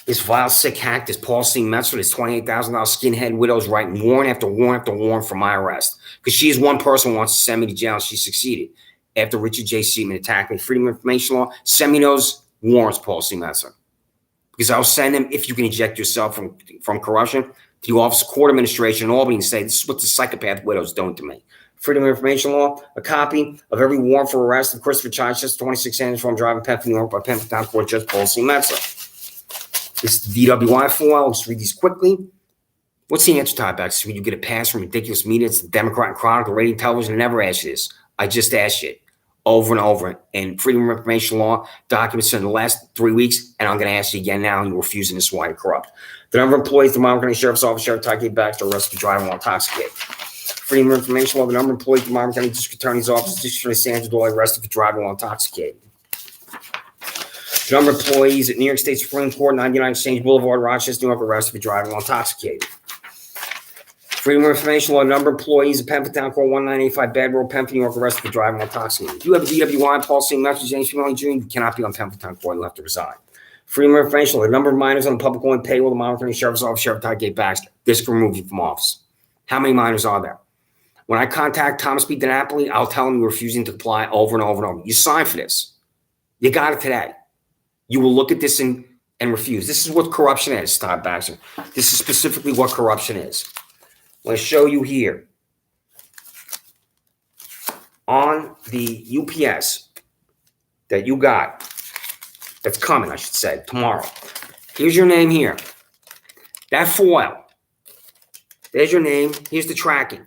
This vile, sick hack, this Paul C. Metzler, this $28,000 skinhead widow's writing warrant after warrant after warrant for my arrest. Because she is one person who wants to send me to jail, and she succeeded. After Richard J. Seaman attacked me, freedom of information law, send me those warrants, Paul C. Metzler. Because I'll send them, if you can eject yourself from corruption, to the Office of Court Administration in Albany and say, this is what the psychopath widow's doing to me. Freedom of information law, a copy of every warrant for arrest of Christopher Chichester, 26 Sanders Farm Drive in Pentown, New York, by Pentown Court Judge Paul C. Metzler. This is the DWI file. I'll just read these quickly. What's the answer, Todd Baxter? When you get a pass from ridiculous media, it's the Democrat and Chronicle, radio, television, I never asked you this. I just asked you it over and over. And freedom of information law documents in the last 3 weeks, and I'm going to ask you again now, and you're refusing this is why you're corrupt. The number of employees at the Monroe County Sheriff's Office, Sheriff Todd Baxter, arrested for driving while intoxicated. Freedom of information law, the number of employees at the Monroe County District Attorney's Office, District Attorney Sandra, Doorley, arrested for driving while intoxicated. The number of employees at New York State Supreme Court, 99 Exchange Boulevard, Rochester, New York, arrested for driving while intoxicated. Freedom of information law, number of employees at Pentown Court, 1985 Bad Road, Pentown, New York, arrested for driving while intoxicated. If you have a DWI, Paul C. Metzler, James P. Melley Jr., you cannot be on Pentown Court. You'll have to resign. Freedom of information law, the number of minors on the public only payroll, the Monroe County Sheriff's Office, Sheriff Todd Baxter. This can remove you from office. How many minors are there? When I contact Thomas B. DiNapoli, I'll tell him you're refusing to comply over and over and over. You signed for this. You got it today. You will look at this and refuse. This is what corruption is, Todd Baxter. This is specifically what corruption is. I'm going to show you here. On the UPS that you got, that's coming, I should say, tomorrow. Here's your name here. That foil. There's your name. Here's the tracking.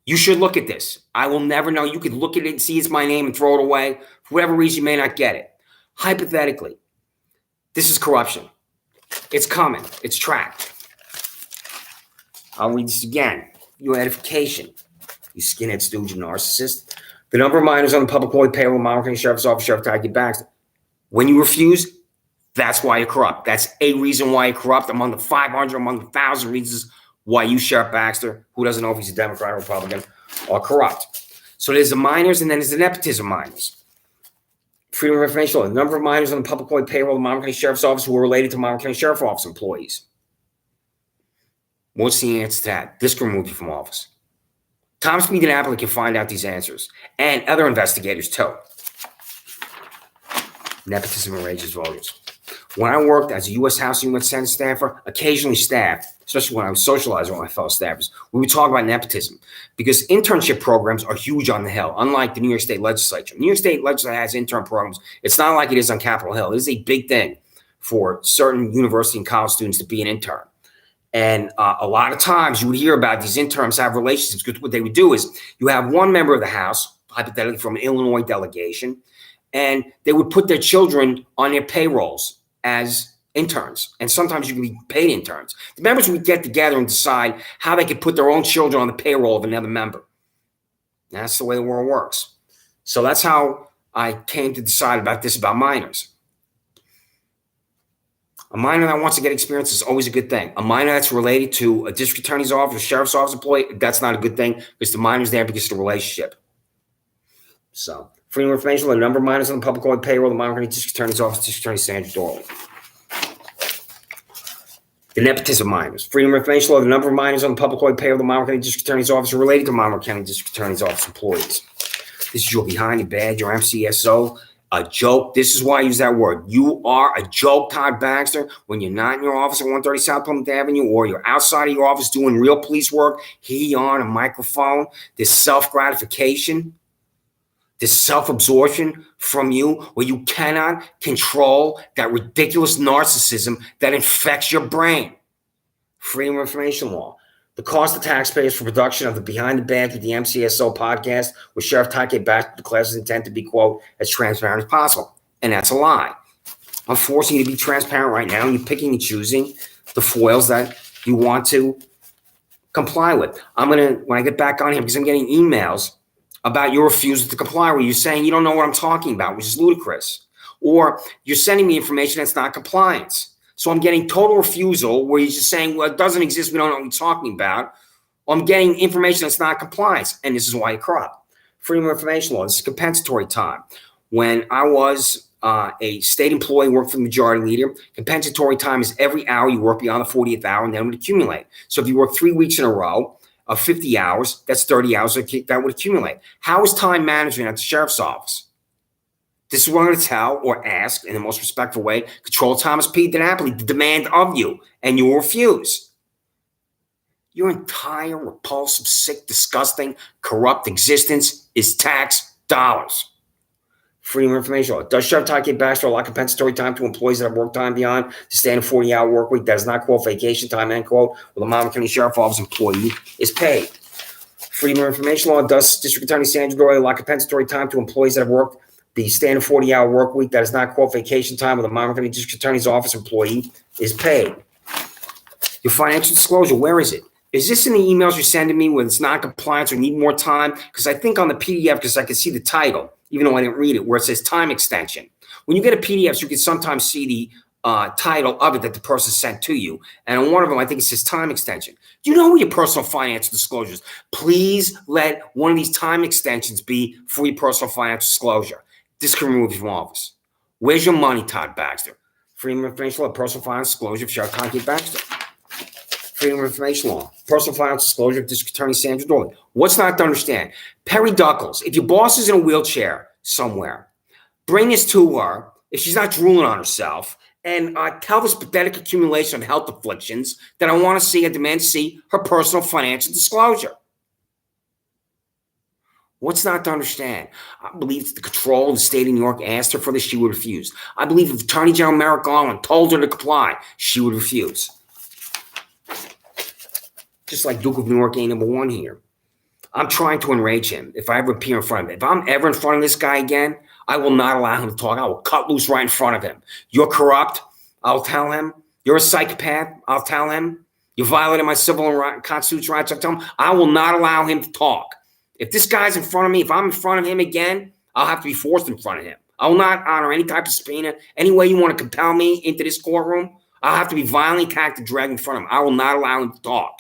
You should look at this. I will never know. You could look at it and see it's my name and throw it away. For whatever reason, you may not get it. Hypothetically, this is corruption. It's coming. It's tracked. I'll read this again. Your edification. You skinhead stooge and narcissist. The number of minors on the public employee payroll, Monroe County Sheriff's Office, Sheriff Todd Baxter. When you refuse, that's why you're corrupt. That's a reason why you're corrupt. Among the 500, among the 1,000 reasons why you, Sheriff Baxter, who doesn't know if he's a Democrat or Republican, are corrupt. So there's the minors, and then there's the nepotism minors. Freedom of information law. The number of minors on the public employee payroll of the Monroe County Sheriff's Office who are related to Monroe County Sheriff's Office employees. What's the answer to that? This can remove you from office. Thomas B. DiNapoli can find out these answers, and other investigators too. Nepotism enrages voters. When I worked as a U.S. House and U.S. Senate staffer, occasionally staff, especially when I was socializing with my fellow staffers, we would talk about nepotism because internship programs are huge on the Hill, unlike the New York State Legislature. New York State Legislature has intern programs. It's not like it is on Capitol Hill. It is a big thing for certain university and college students to be an intern. And a lot of times you would hear about these interns have relationships, because what they would do is you have one member of the House, hypothetically from an Illinois delegation, and they would put their children on their payrolls as interns. And sometimes you can be paid interns. The members would get together and decide how they could put their own children on the payroll of another member. And that's the way the world works. So that's how I came to decide about this about minors. A minor that wants to get experience is always a good thing. A minor that's related to a district attorney's office, or sheriff's office employee, that's not a good thing, because the minor's there because of the relationship. So, freedom of information, the number of minors on the public employee payroll, the Monroe County District Attorney's Office, District Attorney Sandra Doorley. The nepotism minors. Freedom of information law, the number of minors on the public employee payroll, the Monroe County District Attorney's Office are related to Monroe County District Attorney's Office employees. This is your behind your badge, your MCSO. A joke. This is why I use that word. You are a joke, Todd Baxter, when you're not in your office at 130 South Plymouth Avenue, or you're outside of your office doing real police work, he on a microphone. This self-gratification, this self-absorption from you, where you cannot control that ridiculous narcissism that infects your brain. Freedom of information law. The cost of taxpayers for production of the Behind the Badge with the MCSO podcast, with Sheriff Todd Baxter declares his intent to be, quote, as transparent as possible. And that's a lie. I'm forcing you to be transparent right now, and you're picking and choosing the foils that you want to comply with. When I get back on here, because I'm getting emails about your refusal to comply, where you're saying you don't know what I'm talking about, which is ludicrous. Or you're sending me information that's not compliance. So I'm getting total refusal, where you're just saying, well, it doesn't exist, we don't know what you're talking about. Or I'm getting information that's not compliance, and this is why you're corrupt. Freedom of information law, this is compensatory time. When I was a state employee, worked for the majority leader, compensatory time is every hour you work beyond the 40th hour, and then it would accumulate. So if you work 3 weeks in a row of 50 hours, that's 30 hours that would accumulate. How is time management at the sheriff's office? This is what I'm going to tell or ask in the most respectful way. Control Thomas P. DiNapoli, the demand of you, and you will refuse. Your entire repulsive, sick, disgusting, corrupt existence is tax dollars. Freedom of information law. Does Sheriff Todd Baxter allow compensatory time to employees that have work time beyond the standard 40-hour work week that is not called vacation time, end quote, where the Monroe County Sheriff's Office employee is paid? Freedom of information law. Does District Attorney Sandra Doorley allow compensatory time to employees that have worked the standard 40-hour work week that is not called vacation time, with the Monroe County District Attorney's Office employee is paid? Your financial disclosure, where is it? Is this in the emails you're sending me when it's not compliance or need more time? Because I think on the PDF, because I can see the title, even though I didn't read it, where it says time extension. When you get a PDF, you can sometimes see the title of it that the person sent to you. And on one of them, I think it says time extension. Do you know your personal financial disclosures? Please let one of these time extensions be for your personal financial disclosure. This can remove you from office. Where's your money, Todd Baxter? Freedom of information law, personal finance disclosure of Sheriff Todd Baxter. Freedom of information law, personal finance disclosure of District Attorney Sandra Doorley. What's not to understand? Perry Duckles, if your boss is in a wheelchair somewhere, bring this to her if she's not drooling on herself, and tell this pathetic accumulation of health afflictions that I want to see and demand to see her personal financial disclosure. What's not to understand? I believe if the control of the state of New York asked her for this, she would refuse. I believe if Attorney General Merrick Garland told her to comply, she would refuse. Just like Duke of New York ain't number one here. I'm trying to enrage him if I ever appear in front of him. If I'm ever in front of this guy again, I will not allow him to talk. I will cut loose right in front of him. You're corrupt, I'll tell him. You're a psychopath, I'll tell him. You violated my civil and constitutional rights, I'll tell him. I will not allow him to talk. If this guy's in front of me, if I'm in front of him again, I'll have to be forced in front of him. I will not honor any type of subpoena. Any way you want to compel me into this courtroom, I'll have to be violently attacked and dragged in front of him. I will not allow him to talk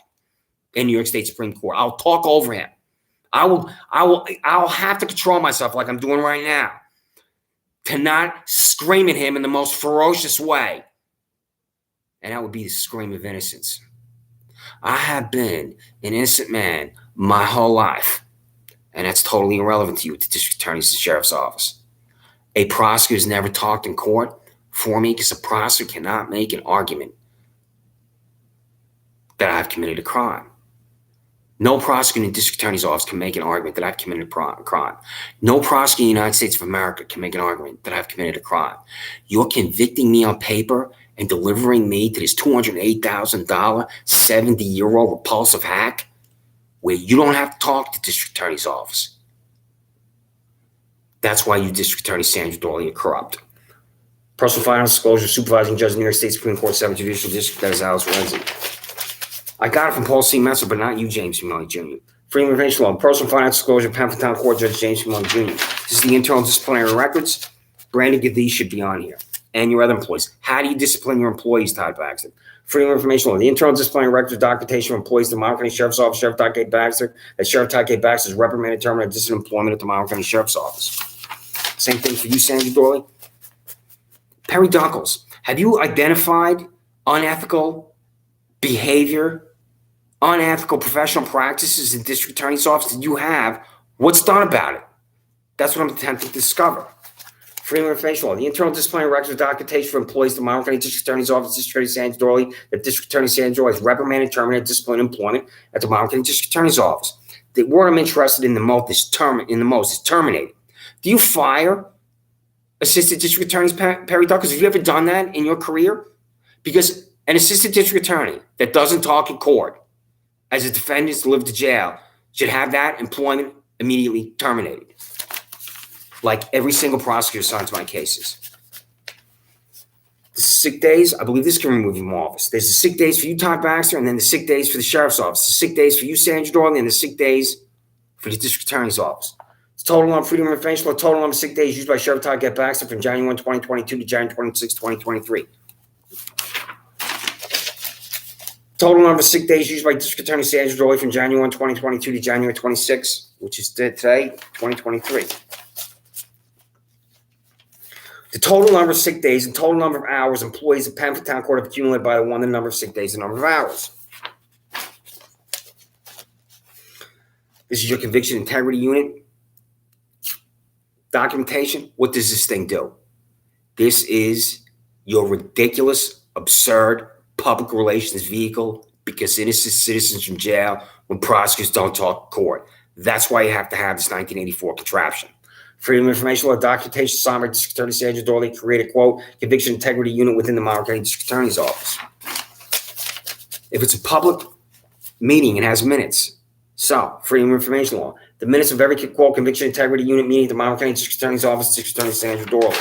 in New York State Supreme Court. I'll talk over him. I'll have to control myself like I'm doing right now to not scream at him in the most ferocious way. And that would be the scream of innocence. I have been an innocent man my whole life. And that's totally irrelevant to you at the district attorney's and sheriff's office. A prosecutor's never talked in court for me because a prosecutor cannot make an argument that I've committed a crime. No prosecutor in the district attorney's office can make an argument that I've committed a crime. No prosecutor in the United States of America can make an argument that I've committed a crime. You're convicting me on paper and delivering me to this $208,000, 70-year-old repulsive hack where you don't have to talk to the district attorney's office. That's why you, District Attorney Sandra Doorley, are corrupt. Personal finance disclosure, supervising judge, New York State Supreme Court, 7th Judicial District, that is Alice Renzi. I got it from Paul C. Messer, but not you, James C. Mully Jr. Freedom of Information Law, personal finance disclosure, Penfield Town Court Judge James C. Mully Jr. This is the internal disciplinary records. Brandon These should be on here. And your other employees. How do you discipline your employees, Todd Baxter? Freedom of Information Law, the internal disciplinary records, documentation of employees, the Monmouth County Sheriff's Office, Sheriff Todd K. Baxter, that Sheriff Todd K. Baxter is reprimanded, terminated, disciplined employment at the Monmouth County Sheriff's Office. Same thing for you, Sandra Doorley. Perry Duckles, have you identified unethical behavior, unethical professional practices in district attorney's office? That you have? What's done about it? That's what I'm attempting to discover. Freedom of Information Law, the internal disciplinary records of documentation for employees of the Monmouth County District Attorney's Office, District Attorney Sandra Doorley, that District Attorney Sandra Doorley has reprimanded, terminated, disciplined employment at the Monmouth County District Attorney's Office. The word I'm interested in the most is terminated. Do you fire assistant district attorneys, Perry Duckles? Have you ever done that in your career? Because an assistant district attorney that doesn't talk in court as a defendant is delivered to jail should have that employment immediately terminated. Like every single prosecutor signs my cases. The sick days, I believe this can remove you from office. There's the sick days for you, Todd Baxter, and then the sick days for the sheriff's office. The sick days for you, Sandra Doorley, and the sick days for the district attorney's office. The total number of Freedom of Information Law, total number of sick days used by Sheriff Todd K. Baxter from January 1, 2022 to January 26, 2023. Total number of sick days used by District Attorney Sandra Doorley from January 1, 2022 to January 26, which is today, 2023. The total number of sick days and total number of hours employees of Penfield Town Court have accumulated by the number of sick days and number of hours. This is your conviction integrity unit. Documentation. What does this thing do? This is your ridiculous, absurd public relations vehicle because innocent citizens from jail when prosecutors don't talk to court. That's why you have to have this 1984 contraption. Freedom of Information Law, documentation signed by District Attorney Sandra Doorley, create a quote, conviction integrity unit within the Monmouth County District Attorney's Office. If it's a public meeting, it has minutes. So, Freedom of Information Law, the minutes of every quote, conviction integrity unit meeting at the Monmouth County District Attorney's Office, District Attorney Sandra Doorley.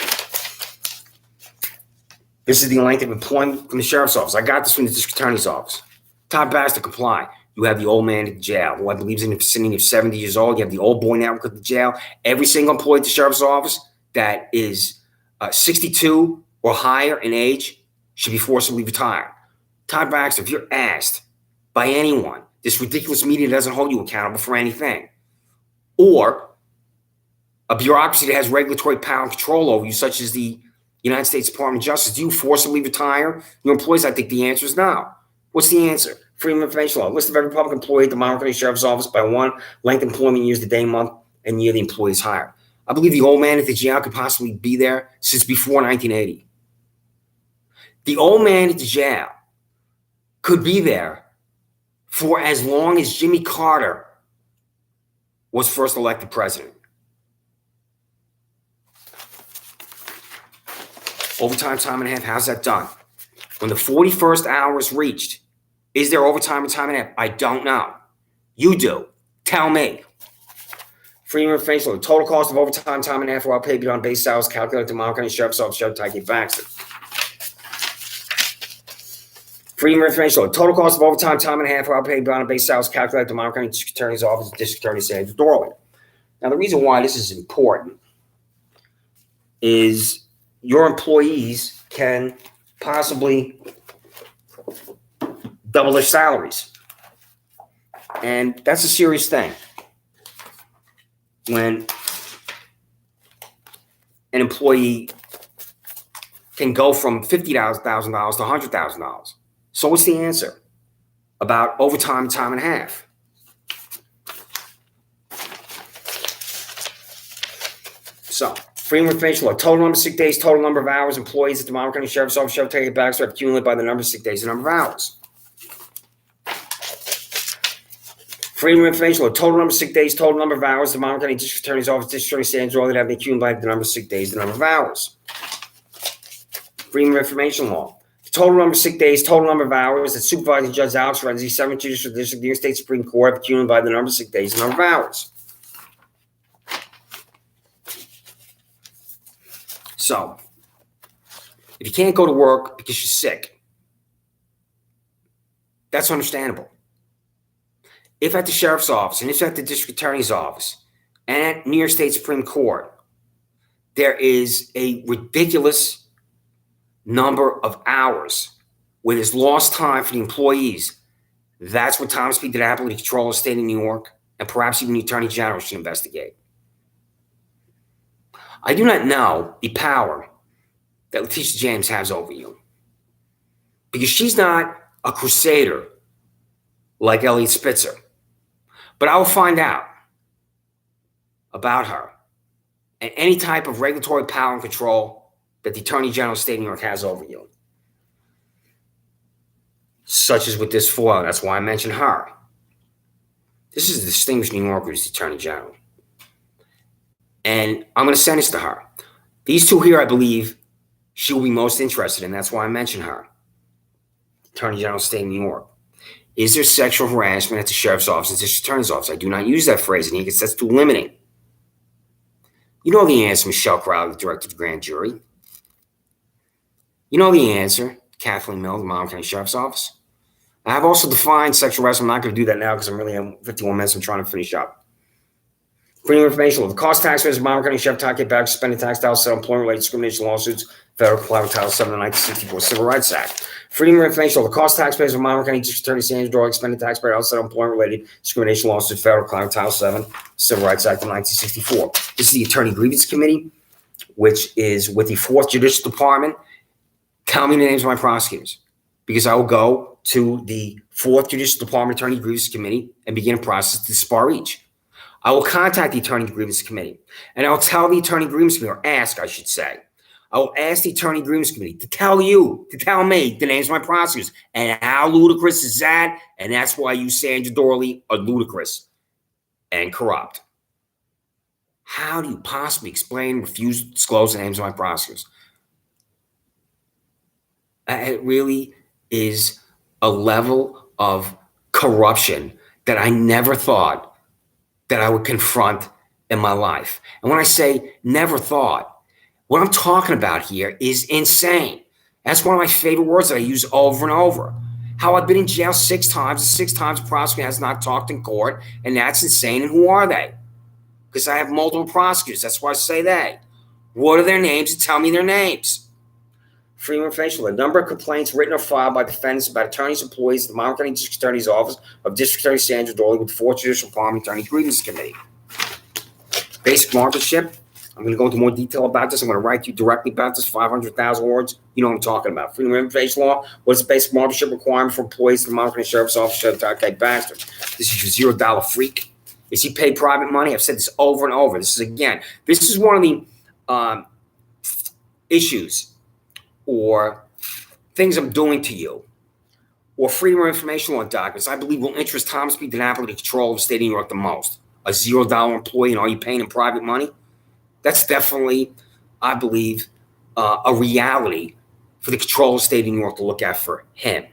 This is the length of employment from the Sheriff's Office. I got this from the District Attorney's Office. Todd Baxter, comply. You have the old man at the jail, who I believe is in the vicinity of 70 years old. You have the old boy network at the jail. Every single employee at the Sheriff's Office that is 62 or higher in age should be forcibly retired. Todd Baxter, if you're asked by anyone, this ridiculous media doesn't hold you accountable for anything, or a bureaucracy that has regulatory power and control over you, such as the United States Department of Justice, do you forcibly retire your employees? I think the answer is no. What's the answer? Freedom of Information Law. List of every public employee at the Monmouth County Sheriff's Office by one, length of employment years, the day, month, and year the employee is hired. I believe the old man at the jail could possibly be there since before 1980. The old man at the jail could be there for as long as Jimmy Carter was first elected president. Overtime, time and a half, how's that done? When the 41st hour is reached, is there overtime or time and a half? I don't know. You do. Tell me. Freedom of Information Law. The total cost of overtime, time and a half while paid beyond base salaries calculated at the Monmouth County Sheriff's Office, Sheriff Todd K. Baxter. Freedom of Information Law. The total cost of overtime, time and a half while paid beyond base salaries calculated at the Monmouth County District Attorney's Office, District Attorney Sandra Doorley. Now, the reason why this is important is your employees can possibly double their salaries. And that's a serious thing. When an employee can go from $50,000 to $100,000. So what's the answer about overtime, time and a half? So, Freedom of Information Law. Total number of sick days, total number of hours employees at the Monmouth County Sheriff's Office, Sheriff Todd K. Baxter have accumulated by the number of sick days and number of hours. Freedom of Information Law. Total number of sick days, total number of hours, the Monmouth County District Attorney's Office, District Attorney Sandra Doorley that have been accumulated by the number of sick days, the number of hours. Freedom of Information Law. The total number of sick days, total number of hours that Supervising Judge Alex Renzi, 7th Judicial District, New York State Supreme Court, accumulated by the number of sick days and number of hours. So, if you can't go to work because you're sick, that's understandable. If at the sheriff's office and if at the district attorney's office and at New York State Supreme Court, there is a ridiculous number of hours where there's lost time for the employees, that's what Thomas P. DiNapoli, the Controller of the State of New York, and perhaps even the Attorney General should investigate. I do not know the power that Letitia James has over you, because she's not a crusader like Elliot Spitzer. But I will find out about her and any type of regulatory power and control that the Attorney General of the State of New York has over you. Such as with this FOIL, that's why I mentioned her. This is a distinguished New Yorker who's the Attorney General. And I'm going to send this to her. These two here, I believe, she will be most interested in. That's why I mentioned her. Attorney General of the State of New York. Is there sexual harassment at the sheriff's office and district attorney's office? I do not use that phrase in here because that's too limiting. You know the answer, Michelle Crowley, the director of the grand jury. You know the answer, Kathleen Mills, the Monmouth County Sheriff's Office. I have also defined sexual harassment. I'm not going to do that now because I'm really 51 minutes. I'm trying to finish up. Freedom of information law. The cost taxpayers of Monmouth County Sheriff Todd K. Baxter suspended tax dollars, settle employment-related discrimination lawsuits, federal collateral Title 7 of the 1964 Civil Rights Act. Freedom of information law. The cost taxpayers of Monmouth County District Attorney Sandra Doorley suspended taxpayer dollars, settle employment-related discrimination lawsuits, federal collateral Title 7 Civil Rights Act of 1964. This is the Attorney Grievance Committee, which is with the 4th Judicial Department. Tell me the names of my prosecutors, because I will go to the 4th Judicial Department Attorney Grievance Committee and begin a process to spar each. I will contact the Attorney Grievance Committee, and I'll tell the Attorney Grievance Committee, or ask, I should say. I will ask the Attorney Grievance Committee to tell me the names of my prosecutors, and how ludicrous is that? And that's why you, Sandra Doorley, are ludicrous and corrupt. How do you possibly explain, refuse to disclose the names of my prosecutors? It really is a level of corruption that I never thought that I would confront in my life. And when I say never thought, what I'm talking about here is insane. That's one of my favorite words that I use over and over. How I've been in jail 6 times, and 6 times a prosecutor has not talked in court, and that's insane. And who are they? Because I have multiple prosecutors. That's why I say they. What are their names? And tell me their names. Freedom of information. The number of complaints written or filed by defendants about attorneys, employees of the Monmouth County District Attorney's Office of District Attorney Sandra Doorley with the 4th Judicial Department Attorney Grievance Committee. Basic marksmanship. I'm going to go into more detail about this. I'm going to write to you directly about this, 500,000 words. You know what I'm talking about. Freedom of information law. What is the basic marksmanship requirement for employees of the Monmouth County Sheriff's Office? Sheriff Todd K. Baxter. This is your $0 freak. Is he paid private money? I've said this over and over. This is one of the issues or things I'm doing to you, or freedom of information law documents, I believe will interest Thomas P. DiNapoli, the Controller of the State of New York, the most. A $0 employee, and are you paying him private money? That's definitely, I believe, a reality for the Controller of the State of New York to look at for him.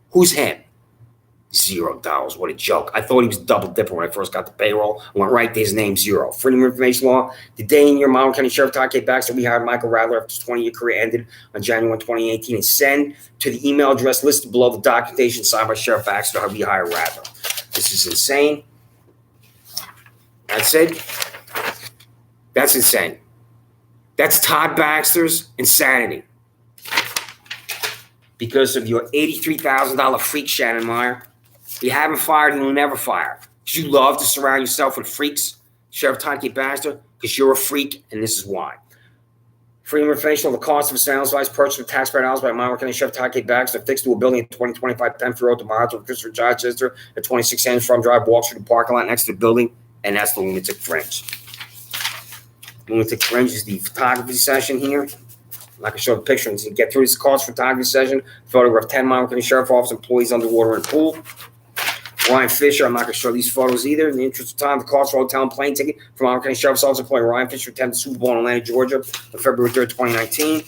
Who's him? $0. What a joke. I thought he was double dipper when I first got the payroll. I went right to his name, zero. Freedom of information law. The day in your Monmouth County Sheriff Todd K. Baxter, we hired Michael Radler after his 20-year career ended on January 1, 2018, and send to the email address listed below the documentation signed by Sheriff Baxter how we hire Radler. This is insane. That's it. That's insane. That's Todd Baxter's insanity. Because of your $83,000 freak, Shannon Meyer. You haven't fired, and you'll never fire. Because you love to surround yourself with freaks, Sheriff Todd K. Baxter, because you're a freak, and this is why. Freedom of information on the cost of a sales device purchased with taxpayer dollars by Monmouth County Sheriff Todd K. Baxter, affixed to a building at 2025 10th Road to Monmouth, Christopher Chichester at 26 Sanders Farm Drive, walks through the parking lot next to the building, and that's the Lunatic Fringe. Lunatic Fringe is the photography session here. I'm not going to show the picture until you get through this cost photography session. Photograph 10 Monmouth County Sheriff Office employees underwater in pool. Ryan Fisher, I'm not going to show these photos either. In the interest of time, the cost for hotel and plane ticket from Monmouth County Sheriff's Office employee Ryan Fisher attended the Super Bowl in Atlanta, Georgia on February 3rd, 2019.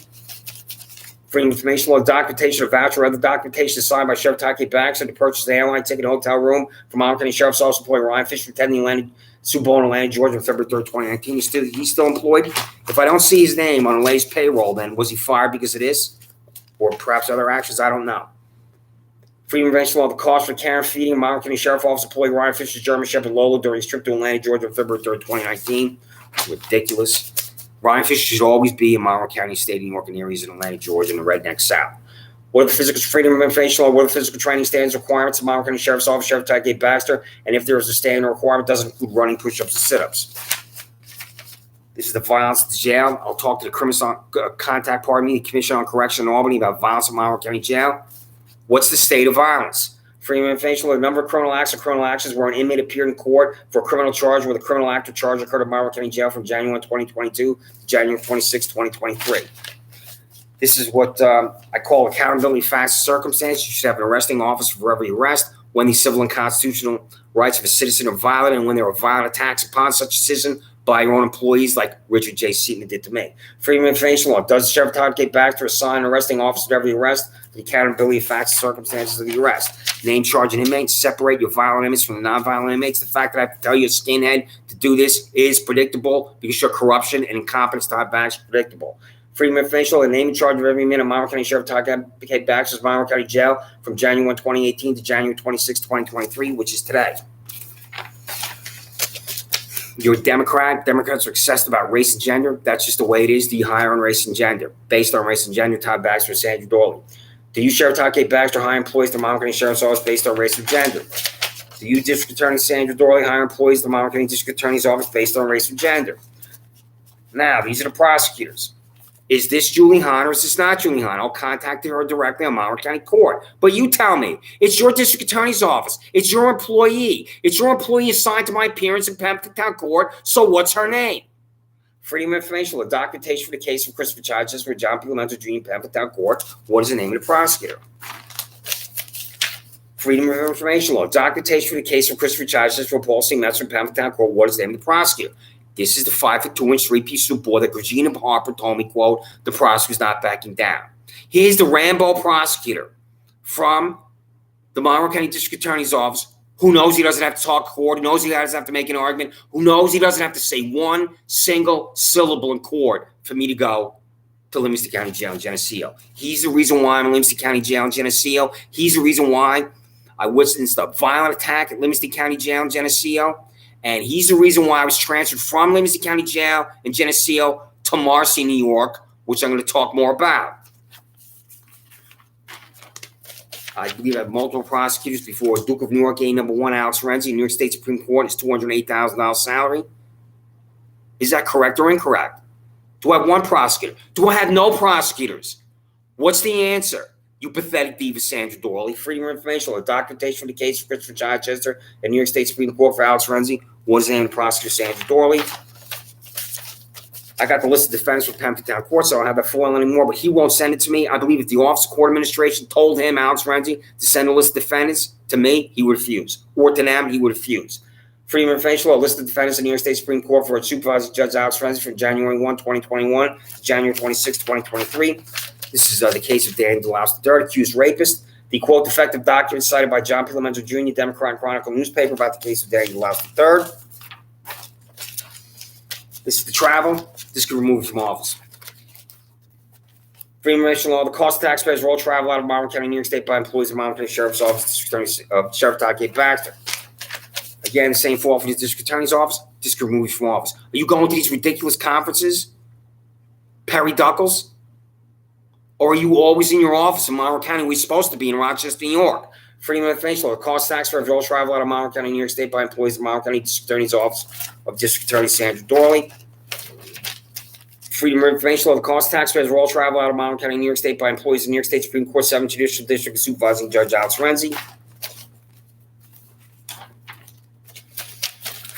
Freedom of Information Law, documentation of voucher or other documentation signed by Sheriff Todd Baxter to purchase an airline ticket and hotel room from Monroe County Sheriff's Office employee Ryan Fisher attending the Super Bowl in Atlanta, Georgia on February 3rd, 2019. He's still employed. If I don't see his name on the latest payroll, then was he fired because of this? Or perhaps other actions? I don't know. Freedom of Information Law, the cost for care and feeding Monroe County Sheriff's Office employee Ryan Fisher's German Shepherd Lola during his trip to Atlanta, Georgia on February 3rd, 2019. Ridiculous. Ryan Fisher should always be in Monroe County, State of New York, and areas in Atlanta, Georgia, and the redneck South. What are the physical freedom of information law? What are the physical training standards requirements of Monroe County Sheriff's Office, Sheriff Todd Baxter? And if there is a standard requirement, doesn't include running, push-ups, and sit-ups. This is the violence at the jail. I'll talk to the criminal contact, the Commission on Correction in Albany about violence in Monroe County Jail. What's the state of violence? Freedom of information law, a number of criminal acts or criminal actions where an inmate appeared in court for a criminal charge where the criminal act or charge occurred at Monroe County Jail from January 2022 to January 26, 2023. This is what I call accountability facts and circumstances. You should have an arresting officer for every arrest when the civil and constitutional rights of a citizen are violated and when there are violent attacks upon such a citizen by your own employees like Richard J. Seaman did to me. Freedom of information law. Does Sheriff Todd Baxter assign an arresting officer to every arrest? The accountability of facts and circumstances of the arrest. Name, charge, and inmates. Separate your violent inmates from the non-violent inmates. The fact that I have to tell you a skinhead to do this is predictable because your corruption and incompetence, Todd Baxter, is predictable. Freedom of information law. The name and charge of every man in Monroe County Sheriff Todd Baxter's Monroe County Jail from January 1, 2018 to January 26, 2023, which is today. You're a Democrat. Democrats are obsessed about race and gender. That's just the way it is. Do you hire on race and gender? Based on race and gender, Todd Baxter and Sandra Doorley. Do you, Sheriff Todd Baxter, hire employees to Monroe County Sheriff's Office based on race and gender? Do you, District Attorney Sandra Doorley, hire employees to Monroe County District Attorney's Office based on race and gender? Now, these are the prosecutors. Is this Julie Hahn or is this not Julie Hahn? I'll contact her directly on Monroe County Court. But you tell me. It's your district attorney's office. It's your employee. It's your employee assigned to my appearance in Pembroke Town Court. So what's her name? Freedom of information law. Documentation for the case of Christopher Charges for John P. Lorenzo Jr. in Pembroke Town Court. What is the name of the prosecutor? Freedom of information law. Documentation for the case of Christopher Charges for Paul C. Metzer in Pembroke Town Court. What is the name of the prosecutor? This is the 5'2" 3-piece suit board that Regina Harper told me, quote, the prosecutor's not backing down. Here's the Rambo prosecutor from the Monroe County District Attorney's Office who knows he doesn't have to talk court, who knows he doesn't have to make an argument, who knows he doesn't have to say one single syllable in court for me to go to Livingston County Jail in Geneseo. He's the reason why I'm in Livingston County Jail in Geneseo. He's the reason why I witnessed a violent attack at Livingston County Jail in Geneseo. And he's the reason why I was transferred from Livingston County Jail in Geneseo to Marcy, New York, which I'm going to talk more about. I believe I have multiple prosecutors before Duke of New York, A number 1, Alex Renzi, New York State Supreme Court, his $208,000 salary. Is that correct or incorrect? Do I have one prosecutor? Do I have no prosecutors? What's the answer? You pathetic diva, Sandra Doorley. Freedom of information law. Documentation for the case of Christopher Chichester and New York State Supreme Court for Alex Renzi. What is the name of the prosecutor, Sandra Doorley? I got the list of defendants from Pembroke Town Court, so I don't have that file anymore, but he won't send it to me. I believe if the Office of Court Administration told him, Alex Renzi, to send a list of defendants to me, he would refuse. Or to them, he would refuse. Freedom of information law. List of defendants in New York State Supreme Court for Supervising Judge Alex Renzi from January 1, 2021 to January 26, 2023. This is the case of Daniel DeLaus III, accused rapist. The quote defective document cited by John P. Lorenzo Jr., Democrat and Chronicle newspaper about the case of Daniel DeLaus III. This is the travel. This could remove it from office. Freedom of information law. The cost of taxpayers will all travel out of Monroe County, New York State by employees of Monroe County Sheriff's Office, Sheriff Todd Baxter. Again, the same fault for the District Attorney's Office. This could remove you from office. Are you going to these ridiculous conferences? Perry Duckles? Or are you always in your office in Monroe County where you're supposed to be in Rochester, New York? Freedom of information law. The cost tax for all travel out of Monroe County, New York State by employees of Monroe County District Attorney's Office of District Attorney Sandra Doorley. Freedom of information law. The cost taxpayers will all travel out of Monroe County, New York State by employees of New York State Supreme Court 7th Judicial District Supervising Judge Alex Renzi.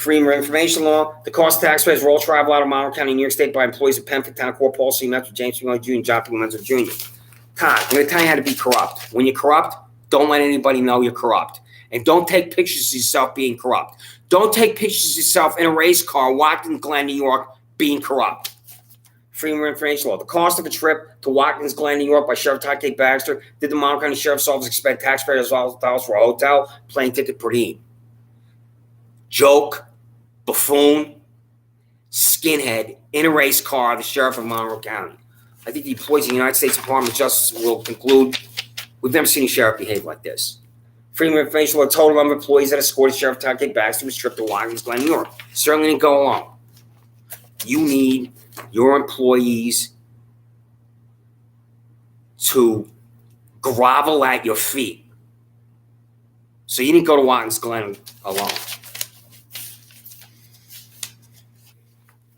Freedom of information law. The cost taxpayers will all travel out of Monroe County, New York State by employees of Pembroke Town Court, Paul C. Metzer, James P. Jr., and John P. Lorenzo Jr. Todd, I'm going to tell you how to be corrupt. When you're corrupt, don't let anybody know you're corrupt. And don't take pictures of yourself being corrupt. Don't take pictures of yourself in a race car, Watkins Glen, New York, being corrupt. Freedom of information law. The cost of a trip to Watkins Glen, New York by Sheriff Todd K. Baxter. Did the Monroe County Sheriff's Office expect taxpayers' dollars for a hotel, plane ticket per diem? Joke, buffoon, skinhead in a race car, the Sheriff of Monroe County. I think the employees of the United States Department of Justice will conclude, we've never seen a sheriff behave like this. Freedom of Information Law, total number of employees that escorted Sheriff Todd K. Baxter was stripped to Watkins Glen, New York. Certainly didn't go alone. You need your employees to grovel at your feet. So you didn't go to Watkins Glen alone.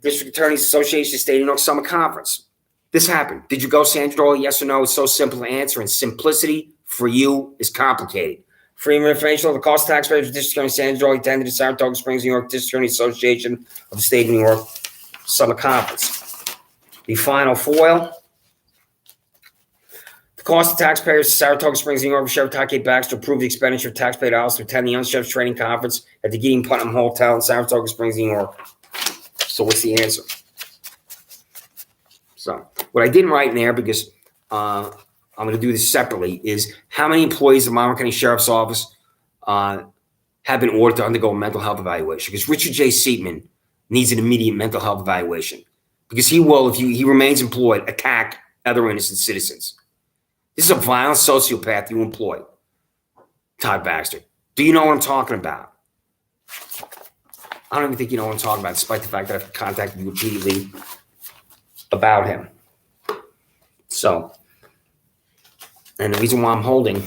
District Attorneys Association of State of New York Summer Conference. This happened. Did you go, Sandra? Yes or no? It's so simple to answer, and simplicity for you is complicated. Freedom of Information Law, the cost of taxpayers of District Attorney Sandra attended the Saratoga Springs, New York District Attorney Association of the State of New York Summer Conference. The final foil. The cost of taxpayers of Saratoga Springs, New York, Sheriff Todd K. Baxter approved the expenditure of taxpayer dollars to attend the Young Sheriff's Training Conference at the Gideon Putnam Hotel in Saratoga Springs, New York. So what's the answer? So what I didn't write in there, because I'm going to do this separately, is how many employees of the Monroe County Sheriff's Office have been ordered to undergo a mental health evaluation? Because Richard J. Seatman needs an immediate mental health evaluation, because he will, if he remains employed, attack other innocent citizens. This is a violent sociopath you employ, Todd Baxter. Do you know what I'm talking about? I don't even think you know what I'm talking about, despite the fact that I've contacted you repeatedly about him. So, and the reason why I'm holding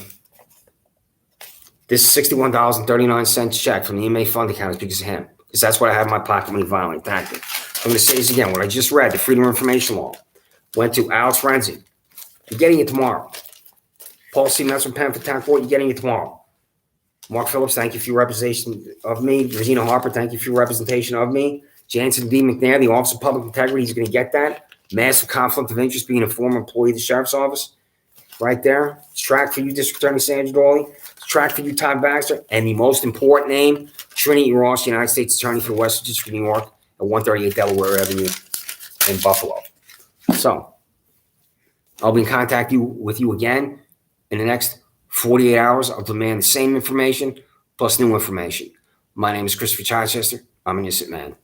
this $61.39 check from the inmate fund account is because of him. Because that's what I have in my pocket when he violently attacked me. I'm going to say this again. What I just read, the Freedom of Information Law, went to Alex Renzi. You're getting it tomorrow. Paul C. Metz from Penn for Town Court, you're getting it tomorrow. Mark Phillips, thank you for your representation of me. Regina Harper, thank you for your representation of me. Jansen D. McNair, the Office of Public Integrity, he's going to get that. Massive conflict of interest, being a former employee of the Sheriff's Office. Right there. It's track for you, District Attorney Sandra Doorley. It's track for you, Todd Baxter. And the most important name, Trinity Ross, United States Attorney for the Western District of New York at 138 Delaware Avenue in Buffalo. So, I'll be in contact with you again in the next 48 hours. I'll demand the same information plus new information. My name is Christopher Chichester. I'm an innocent man.